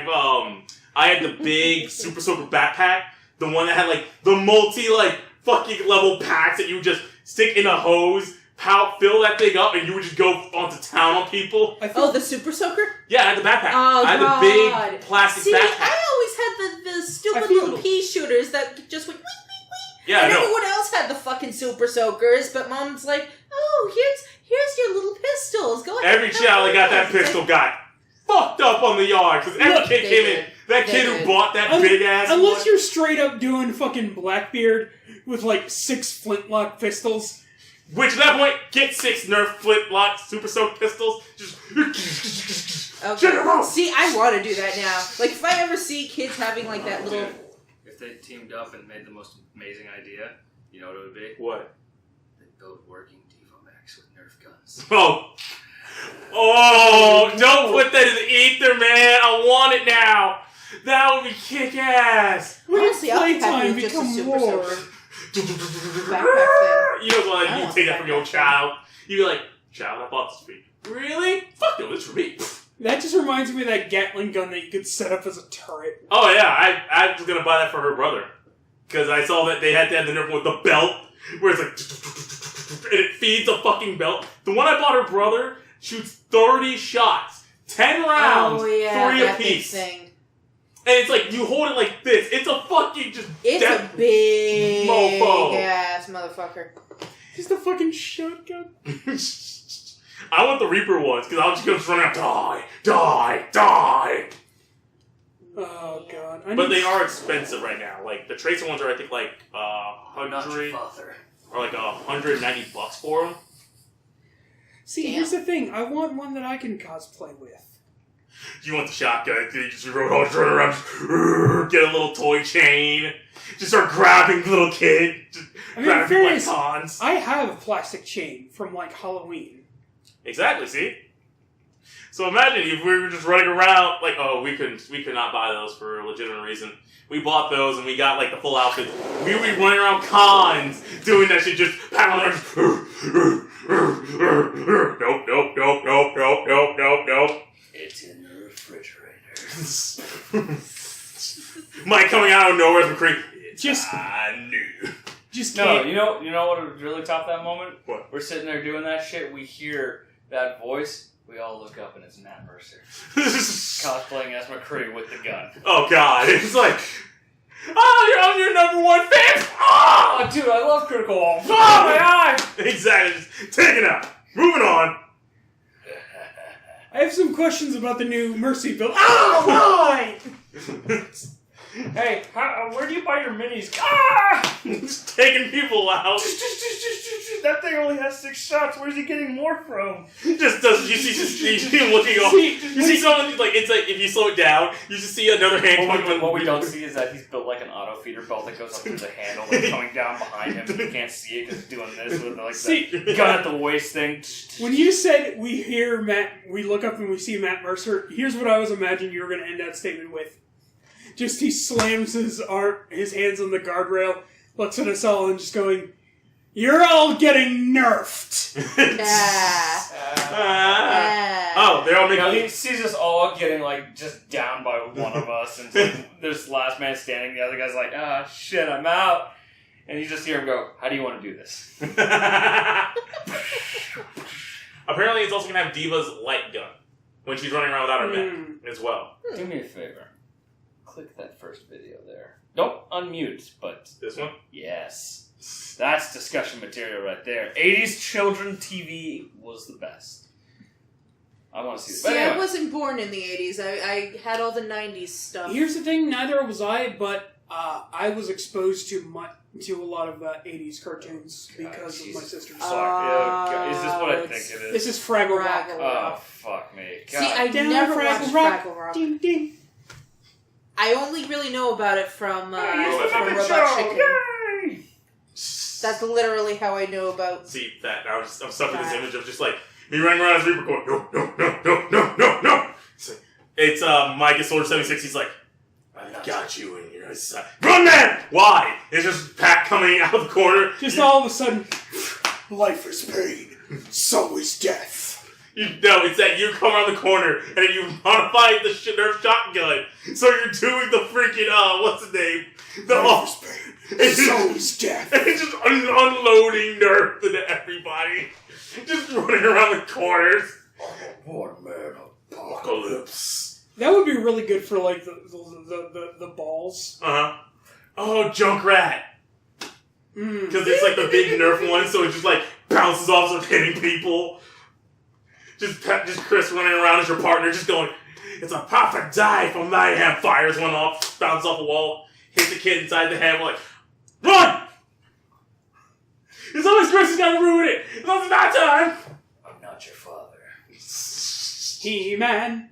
had the big Super Soaker backpack, the one that had like the multi like fucking level packs that you just stick in a hose fill that thing up, and you would just go onto town on people. Oh, the Super Soaker? Yeah, I had the backpack. Oh, I had God. the big plastic See, backpack. I always had the stupid I feel- little pea shooters that just went wee, wee, wee. Yeah, I And know. everyone else had the fucking Super Soakers, but Mom's like, oh, here's your little pistols. Go ahead. Every child that got that pistol got fucked up on the yard, because every Look, kid they came did. in. That They kid did. who bought that big ass Unless one. you're straight up doing fucking Blackbeard with like 6 flintlock pistols. Which at that point, get 6 Nerf flintlock super soaked pistols. Just Okay. shut your mouth. See, I want to do that now. Like, if I ever see kids having like that little. Dude, if they teamed up and made the most amazing idea, you know what it would be? What? They'd build working Devo-Max with Nerf guns. Oh, don't put that in the ether, man. I want it now. That would be kick ass. When Honestly, I'll be happy playtime with just a become Super war. Soaker. Backpack You know what? I You want take that that from your backpack. child. You be like, child, I bought this for you. Really? Fuck no, this for me. That just reminds me of that Gatling gun that you could set up as a turret. Oh yeah, I was gonna buy that for her brother because I saw that they had to have the Nerf one with the belt, where it's like, and it feeds a fucking belt. The one I bought her brother shoots 30 shots, 10 rounds, Oh yeah, 3 that big apiece, and thing. it's like you hold it like this. It's a fucking just. It's death a big mofo. ass motherfucker. Just a fucking shotgun. I want the Reaper ones because I'm just gonna run out, die. Oh god. But they are expensive right now. Like the Tracer ones are, I think, like Not your 100 father. or like $190 for them. See, Damn. here's the thing. I want one that I can cosplay with. You want the shotgun? You just run around, just, get a little toy chain, just start grabbing the little kid, just I mean, grabbing like fairness, cons. I have a plastic chain from like Halloween. Exactly. See. So imagine if we were just running around like, oh, we could not buy those for a legitimate reason. We bought those and we got like the full outfit. We would be running around cons doing that shit, just paddling. Nope. It's in the refrigerator. Mike coming out of nowhere from Creek. Just- I knew. Just No, can't. you know what would really top that moment? What? We're sitting there doing that shit, we hear that voice, we all look up and it's Matt Mercer. Cosplaying as McCree with the gun. Oh god, it's like, oh, I'm your number 1 fan. Oh, Oh, dude, I love Critical Wall. Oh, my eye! exactly. Just take it out. Moving on. I have some questions about the new Mercy build. Oh, why? Hey, where do you buy your minis? Ah! Just taking people out. That thing only has 6 shots. Where's he getting more from? Just does. You see him looking off. You see someone like it's like if you slow it down, you just see another hand coming. What we don't see is that he's built like an auto feeder belt that goes up to the handle and coming down behind him. You can't see it because he's doing this with like the gun at the waist thing. When you said we hear Matt, we look up and we see Matt Mercer, here's what I was imagining you were going to end that statement with. Just he slams his hands on the guardrail, looks at us all and just going, "You're all getting nerfed." Oh, they're all You know, making. he sees us all getting like just down by one of us, and so this last man standing, the other guy's like, "Ah, shit, I'm out," and you just hear him go, "How do you want to do this?" Apparently, it's also gonna have Diva's light gun when she's running around without her mech as well. Do me a favor. Click that first video there. Don't unmute, but This one. yes. That's discussion material right there. 80s children TV was the best. I want to see this. See, But I anyway. wasn't born in the 80s. I had all the 90s stuff. Here's the thing, neither was I, but I was exposed to a lot of 80s cartoons because of my Jesus. sisters. Fuck, yeah, God, is this what I think it's- it is? This is Fraggle Rock. Fraggle Oh, Rock. fuck me. See, God. I Down never Fraggle watched Rock. Fraggle Rock. Ding ding. I only really know about it from Here's the fucking Robot show. Chicken. Yay! That's literally how I know about. See that? I'm stuck with this image of just like me running around as Reaper going, no. It's Mike is Soldier 76. He's like, I got you in your side. Run, man! Why? It's just Pat coming out of the corner. Just all of a sudden, life is pain, so is death. You know, it's that you come around the corner and then you modify the Nerf shotgun. So you're doing the freaking, what's the name? Life is pain, It's so just, is death. and it's just unloading Nerf into everybody. Just running around the corners. One man Apocalypse. That would be really good for like the balls. Oh, Junkrat. Because it's like the big Nerf one, so it just like bounces off, so hitting people. Just Chris running around as your partner, just going, "It's a perfect day for mayhem." Fires one off, bounces off a wall, hits the kid inside the head, like, "Run!" It's always Chris who's gonna ruin it. It's not that time. I'm not your father. He-Man.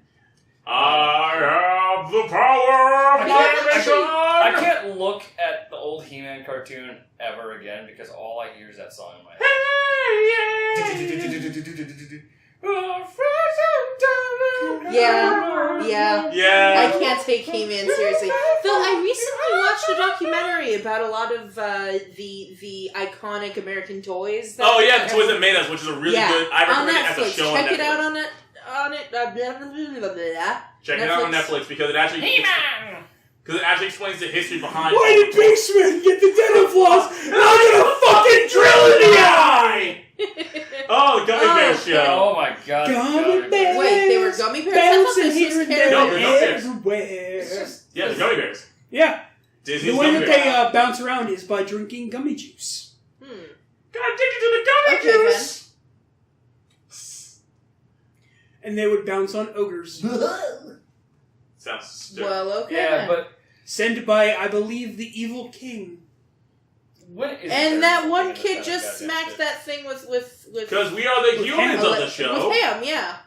I have the power of I can't look at the old He-Man cartoon ever again because all I hear is that song in my head. Yeah. I can't take He-Man seriously. Though I recently watched a documentary about a lot of the iconic American toys. The toys that made us, which is a really good. I recommend it as a show on Netflix. Check it out on it. Check it out on Netflix because it actually explains the history behind. Why did Basement get the dental floss and I'm gonna fucking drill in the eye? Oh, the Gummy Bear show. Oh my god. Gummy bears. Wait, they were gummy bears? Bouncing here and there No, they're Gummy Bears. everywhere. Yeah, the Gummy Bears. Yeah. Disney's The way Gummy that Bears. they bounce around is by drinking gummy juice. Gotta take you to the Gummy Bears. And they would bounce on ogres. Sounds stupid. Well, okay. Yeah, but Sent by, I believe, the evil king. And that one kid just smacked that thing with Because we are the humans of the show. With him, yeah.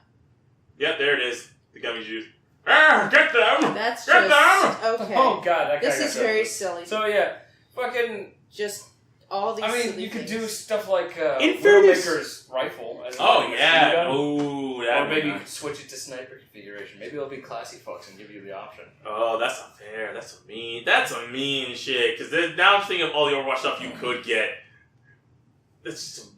Yep, there it is. The gummy juice. Ah, get them! That's Get just them! okay. Oh god, that guy This got is so very good. silly. So yeah, fucking. Just all these. I mean, silly you could things. do stuff like In fairness- Widowmaker's rifle. As Oh, a yeah. machine gun. Oh, that Or maybe you one. could switch it to sniper configuration. Maybe they'll be classy fucks and give you the option. Oh, that's not fair. That's some mean shit. Because now I'm thinking of all the Overwatch stuff you could get. It's just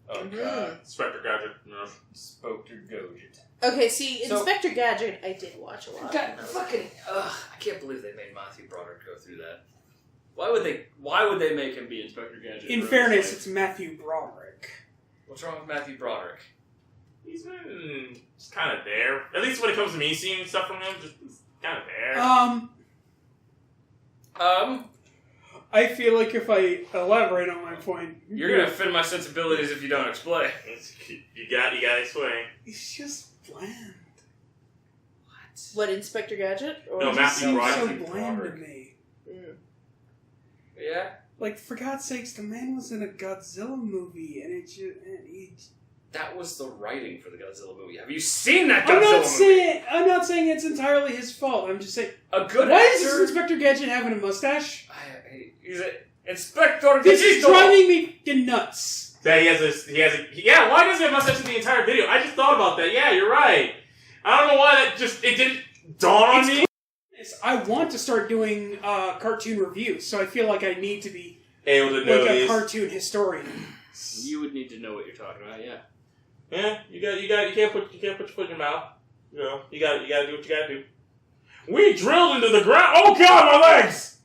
Oh Mhm. god. Spectre Gadget. No. Spoke to Gojit. Okay, see, So- Inspector Gadget, I did watch a lot. God, fucking. I can't believe they made Matthew Broderick go through that. Why would they make him be Inspector Gadget? In fairness, it's Matthew Broderick. What's wrong with Matthew Broderick? He's been just kind of there. At least when it comes to me seeing stuff from him, just kind of there. I feel like if I elaborate on my point, You're gonna offend my sensibilities if you don't explain. You got to explain. He's just bland. What, Inspector Gadget? Or No, He Matthew seems so Broderick. bland to me. Yeah? Like, for God's sakes, the man was in a Godzilla movie, and That was the writing for the Godzilla movie. Have you seen that I'm Godzilla movie? I'm not saying it's entirely his fault. I'm just saying, A good why is actor... this Inspector Gadget having a mustache? He's an Inspector This is Gadget. driving me fucking nuts. That why does he have mustache in the entire video? I just thought about that. Yeah, you're right. I don't know why it didn't dawn on me. I want to start doing cartoon reviews, so I feel like I need to be Able to know like a these. cartoon historian. You would need to know what you're talking about, yeah. Yeah, you can't put your foot in your mouth. You know, you gotta do what you gotta do. We drilled into the ground. Oh god, my legs!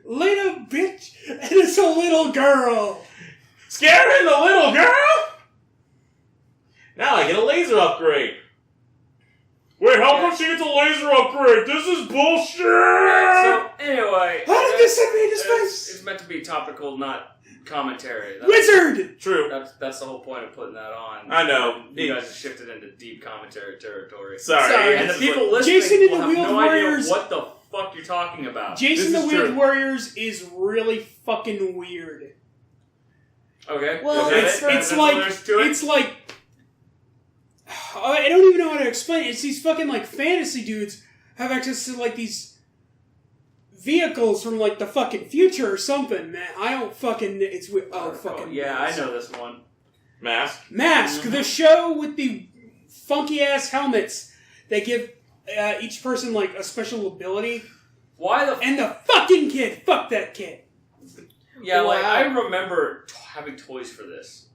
Little bitch, and it's a little girl. Scaring the little girl? Now I get a laser upgrade. Wait, how come she gets a laser upgrade? This is bullshit! So, anyway... How did this send me into space? It's meant to be topical, not commentary. Wizard! True. That's the whole point of putting that on. I know. You guys have shifted into deep commentary territory. Sorry. And the people listening Jason and will the have Wheeled no Warriors- idea what the fuck you're talking about. Jason This the is Weird true. Warriors is really fucking weird. Okay. Well, Is that it? It's That's all like there is to it? it's like I don't even know how to explain it. It's these fucking like fantasy dudes have access to like these vehicles from like the fucking future or something, man. I don't fucking it's weird. Oh fucking yeah, I know this one. Mask. Mask, the show with the funky ass helmets. They give each person like a special ability. Why the? And the fucking kid, fuck that kid. Yeah, like Wow. I remember having toys for this.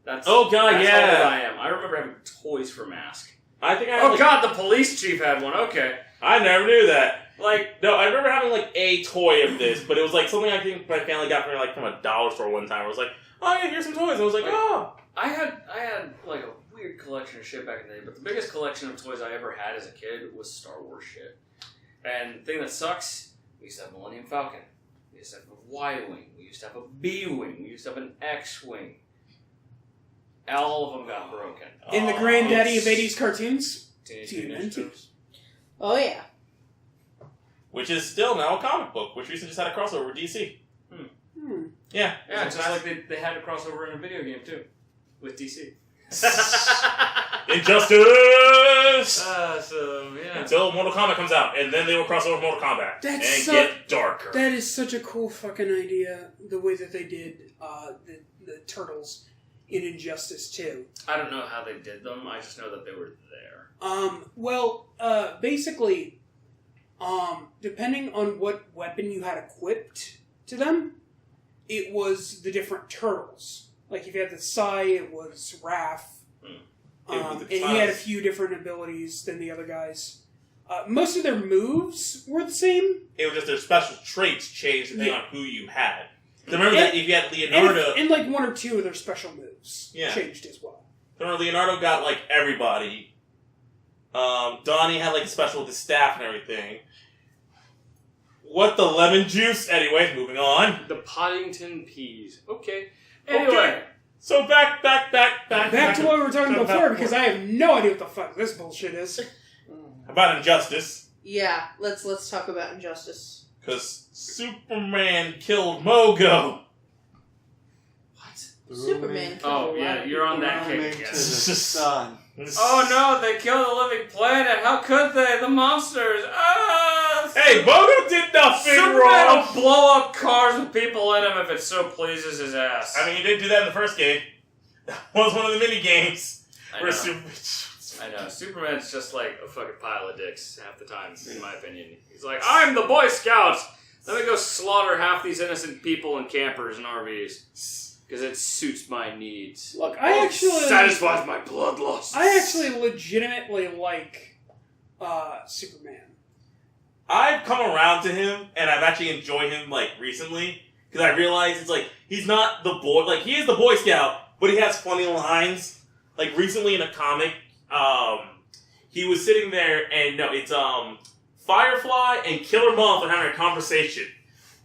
That's Oh, God, that's yeah. how old I am. I remember having toys for Mask. I think I Oh had, god, the police chief had one. Okay, I never knew that. like No, I remember having like a toy of this, but it was like something I think my family got from like from a dollar store one time. It was like, oh yeah, here's some toys. I was like, oh. I had like a weird collection of shit back in the day, but the biggest collection of toys I ever had as a kid was Star Wars shit. And the thing that sucks, we used to have Millennium Falcon. We used to have a Y-Wing. We used to have a B-Wing. We used to have an X-Wing. All of them got broken. In the granddaddy of 80s cartoons? Teenage Mutant Ninja Turtles. Oh yeah. Which is still now a comic book, which recently just had a crossover with DC. Yeah. Yeah, just like they had a crossover in a video game, too. With DC. Injustice! Yeah. Until Mortal Kombat comes out, and then they will cross over with Mortal Kombat. That's get darker. That is such a cool fucking idea, the way that they did the Turtles in Injustice 2. I don't know how they did them, I just know that they were there. Basically, depending on what weapon you had equipped to them, it was the different turtles. Like, if you had the Sai, it was Raph. And he had a few different abilities than the other guys. Most of their moves were the same. It was just their special traits changed depending on who you had. So remember that if you had Leonardo... And like one or two of their special moves changed as well. Remember, Leonardo got, like, everybody. Donnie had, like, special with his staff and everything. What the lemon juice? Anyways, moving on. The Poddington Peas. Okay. Anyway. Okay. So back to what we were talking about before, because I have no idea what the fuck this bullshit is. About Injustice. Yeah, let's talk about Injustice. Because Superman killed Mogo. What? Superman killed Oh, yeah, you're on that kick Roaming again. to the sun. Oh no, they killed the living planet. How could they? The monsters. Hey, Mogo did nothing Superman wrong. will blow up cars with people in them if it so pleases his ass. I mean, he did do that in the first game. That was one of the mini games. I know. Superman's just like a fucking pile of dicks half the time, in my opinion. He's like, I'm the Boy Scouts. Let me go slaughter half these innocent people and campers and RVs. Because it suits my needs. Look, I actually... satisfies my bloodlust. I actually legitimately like Superman. I've come around to him, and I've actually enjoyed him, like, recently. Because I realize it's like, he's not the boy... Like, he is the Boy Scout, but he has funny lines. Like, recently in a comic, he was sitting there, and no, it's, Firefly and Killer Moth are having a conversation.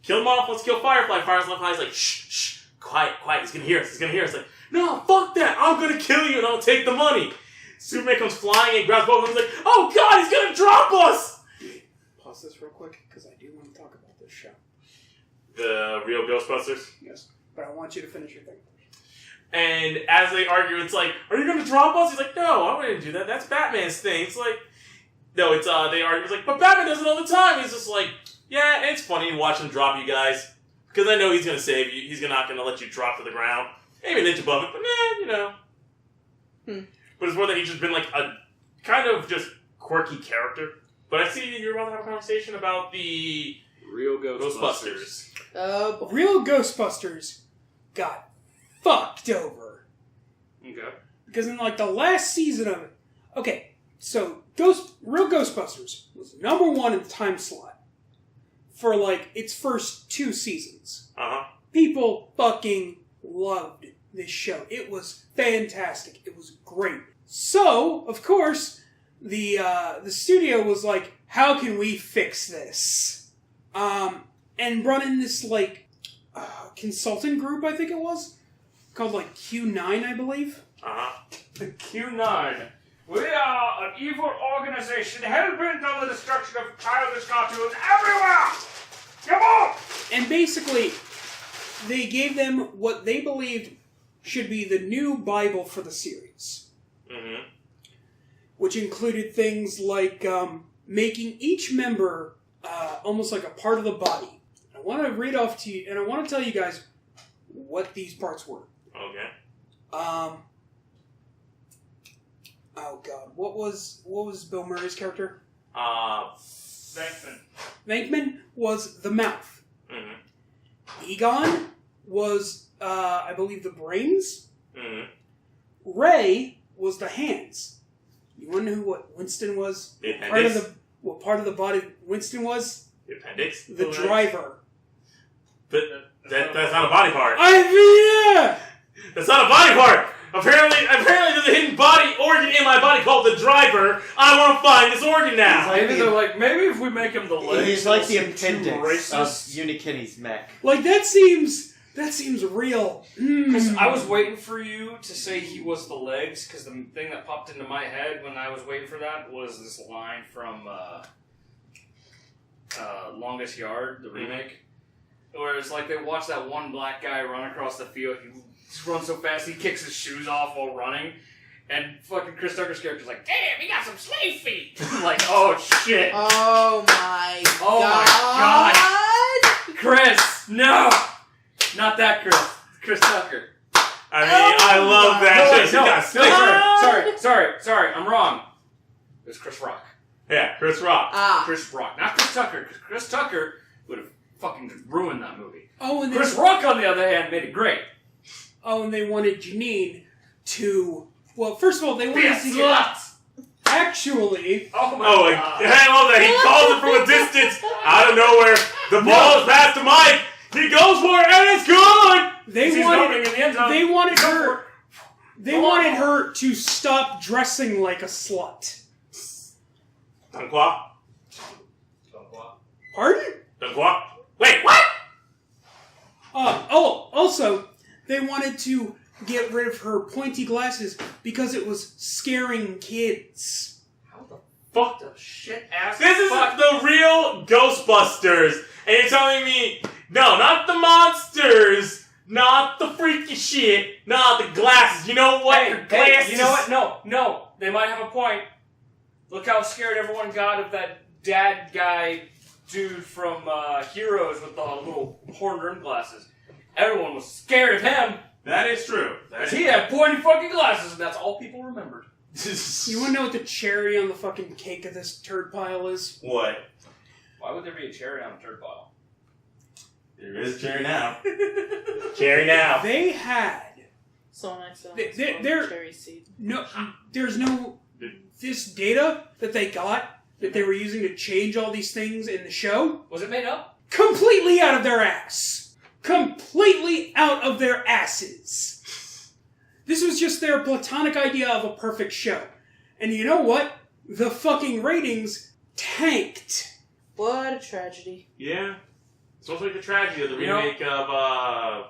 Killer Moth wants to kill Firefly. Firefly's like, shh, quiet, he's gonna hear us. Like, no, fuck that, I'm gonna kill you and I'll take the money. Superman comes flying and grabs both of them and is like, oh god, he's gonna drop us! Pause this real quick, because I do want to talk about this show. The real Ghostbusters? Yes, but I want you to finish your thing. And as they argue, it's like, are you gonna drop us? He's like, no, I wouldn't do that. That's Batman's thing. It's like, no, it's, they argue. It's like, but Batman does it all the time. He's just like, yeah, it's funny to watch him drop you guys. Because I know he's gonna save you. He's not gonna let you drop to the ground. Maybe an inch above it, but you know. But it's more that he's just been like a kind of just quirky character. But I see you're about to have a conversation about the real Ghostbusters. Real Ghostbusters got fucked over. Okay. Because in like the last season of it, okay, so Real Ghostbusters was #1 in the time slot for like its first 2 seasons. People fucking loved this show. It was fantastic. It was great. So, of course, the studio was like, how can we fix this? And brought in this like consultant group, I think it was, called like Q9, I believe. The Q9. We are an evil organization hell-bent on the destruction of childish cartoons everywhere! Come on! And basically, they gave them what they believed should be the new Bible for the series. Which included things like making each member almost like a part of the body. I want to read off to you, and I want to tell you guys what these parts were. Okay. Oh god, what was Bill Murray's character? Venkman was the mouth. Egon was, I believe, the brains. Ray was the hands. You want to know what Winston was? The appendix. What part of the body Winston was? The appendix. The driver. But that's not a body part. Yeah! That's not a body part! Apparently there's a hidden body organ in my body called the driver. I want to find this organ now. He's Maybe they're like, maybe if we make him the legs, He's like the it'll seem too appendix of racist. Unikinney's mech. Like, that seems real. Because I was waiting for you to say he was the legs, because the thing that popped into my head when I was waiting for that was this line from Longest Yard, the remake, where it's like they watch that one black guy run across the field. He runs so fast he kicks his shoes off while running, and fucking Chris Tucker's character's like, "Damn, he got some slave feet." I'm like, oh shit. Oh my Oh my god. Chris, no, not that Chris. Chris Tucker. I mean, I love that. Sorry, I'm wrong. It was Chris Rock. Yeah, Chris Rock. Chris Rock, not Chris Tucker. 'Cause Chris Tucker would have fucking ruined that movie. Oh, and Chris Rock, on the other hand, made it great. Oh, and they wanted Janine to. Well, first of all, they Be wanted a to slut. actually. Oh my Oh, god. I love that. He calls it from a distance, out of nowhere. The ball is past the mic. He goes for it, and it's good. They He's wanted. going in the end zone. They wanted Go her. for it. They wanted her to stop dressing like a slut. Dunqua? Pardon? Dunqua? Wait, what? Also, they wanted to get rid of her pointy glasses because it was scaring kids. How the Fuck. fuck shit ass This is fuck? the real Ghostbusters. And you're telling me, no, not the monsters, not the freaky shit, not the glasses. You know what? The glasses. You know what? No. They might have a point. Look how scared everyone got of that dad guy dude from Heroes with the little horn rimmed glasses. Everyone was scared of him. That is true. Because he had pointy fucking glasses, and that's all people remembered. You want to know what the cherry on the fucking cake of this turd pile is? What? Why would there be a cherry on a turd pile? There is cherry now. Cherry now. They had So next to They're- cherry seed. no. There's no this data that they got that they were using to change all these things in the show. Was it made up? Completely out of their ass. Completely out of their asses. This was just their platonic idea of a perfect show. And you know what? The fucking ratings tanked. What a tragedy. Yeah. It's almost like the tragedy of the You know- remake of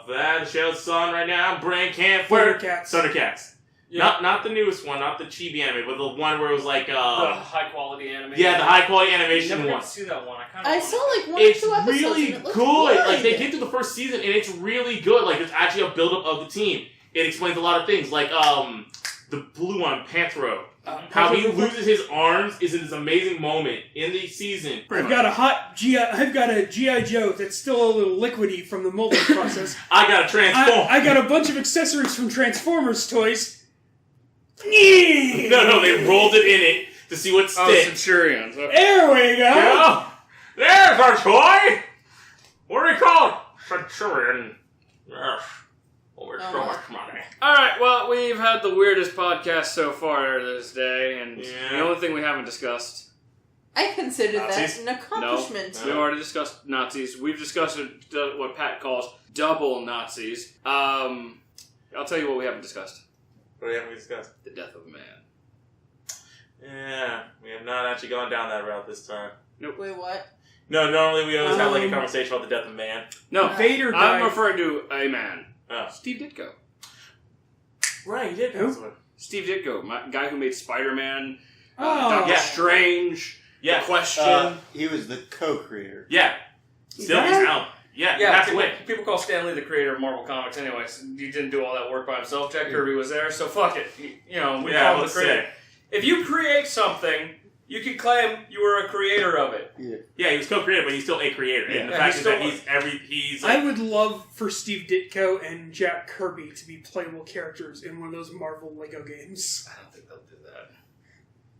that show's on right now. Brain can't flirt. Thundercats. Thundercats. Yeah. Not the newest one, not the chibi anime, but the one where it was like The high quality anime. yeah, the high quality I animation never got one. to see that one. I saw like one It's or two episodes. really and it looked good. Like they get through the first season and it's really good. Like there's actually a build up of the team. It explains a lot of things. Like the blue one, Panthro. How he loses his arms is this amazing moment in the season. I've got a GI Joe that's still a little liquidy from the molding process. I gotta transform. I got a bunch of accessories from Transformers toys. No, they rolled it in it to see what sticks. Centurions. Okay. There we go. Yeah. There's our toy! What do we call it? Centurion. Yes. Oh, it's so Oh. much money. Alright, well, we've had the weirdest podcast so far this day, and Yeah. the only thing we haven't discussed. I consider Nazis? that an accomplishment. We've already discussed Nazis. We've discussed what Pat calls double Nazis. I'll tell you what we haven't discussed. What have we discussed? The death of a man. Yeah, we have not actually gone down that route this time. Wait, what? No, normally we always have like a conversation about the death of man. No, Vader I'm died. referring to a man. Oh. Steve Ditko. Right, you did. Who? Steve Ditko, guy who made Spider-Man, Oh. Doctor Yeah. Strange, Yeah. The Question. He was the co-creator. Yeah. Still, he's That- out. Yeah, Yeah, passed people, away. people call Stan Lee the creator of Marvel Comics anyway. So he didn't do all that work by himself. Jack Kirby was there, so fuck it. We Yeah, call him the let's creator. say. If you create something, you can claim you were a creator of it. Yeah, he was co-creator, but he's still a creator. Yeah. And the Yeah, fact he's is that still- he's I would love for Steve Ditko and Jack Kirby to be playable characters in one of those Marvel Lego games. I don't think they'll do that.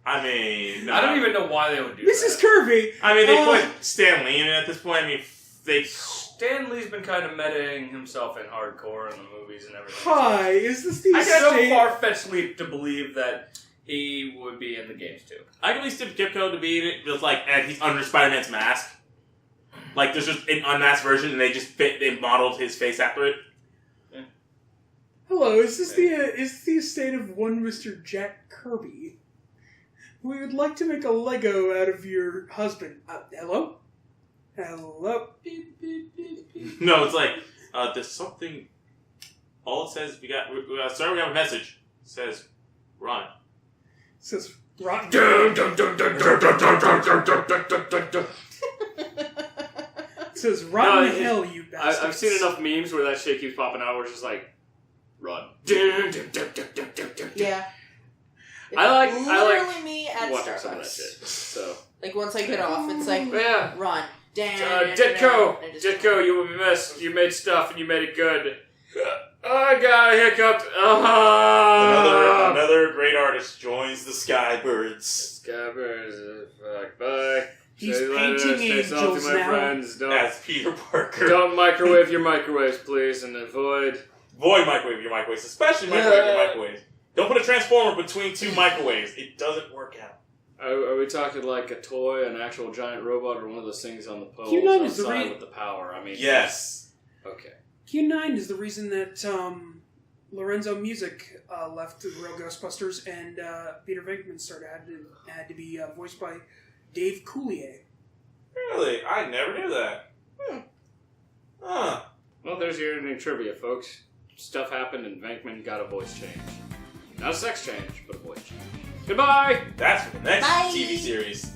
I mean, I don't even know why they would do Mrs. that. Kirby! I mean, they put Stan Lee in it at this point. I mean, they. Stan Lee's been kind of metaing himself in hardcore in the movies and everything. Hi, is this the I got so state- far-fetched leap to believe that he would be in the games too. I can at least Steve Ditko to be in it, just like, and he's under Spider-Man's mask. Like, there's just an unmasked version, and they modeled his face after it. Yeah. Hello, is this the estate of one Mr. Jack Kirby? We would like to make a Lego out of your husband. Hello? Hello? Beep, beep, beep, beep. No, it's like, there's something... All it says, we have a message. It says, run. It says, rotten. It says, rotten No, hell, you bastards. I've seen enough memes where that shit keeps popping out where it's just like, run. Yeah. I like literally me at watching some of that Starbucks. shit. So Like once I get off, it's like yeah. run. Ditko, you missed. You made stuff and you made it good. I got a hiccup. Another great artist joins the Skybirds. Skybirds, fuck, bye. He's Say painting stay salty, angels my now. friends. As Peter Parker. Don't microwave your microwaves, please, and avoid. Avoid microwave your microwaves, especially microwave your microwaves. Don't put a transformer between two microwaves. It doesn't work out. Are we talking like a toy, an actual giant robot, or one of those things on the poles Q9 is the outside with the power? I mean, Yes. Okay. Q9 is the reason that Lorenzo Music left the real Ghostbusters, and Peter Venkman had to be voiced by Dave Coulier. Really? I never knew that. Huh. Well, there's your evening trivia, folks. Stuff happened and Venkman got a voice change. Not a sex change, but a voice change. Goodbye! That's for the next Bye. TV series.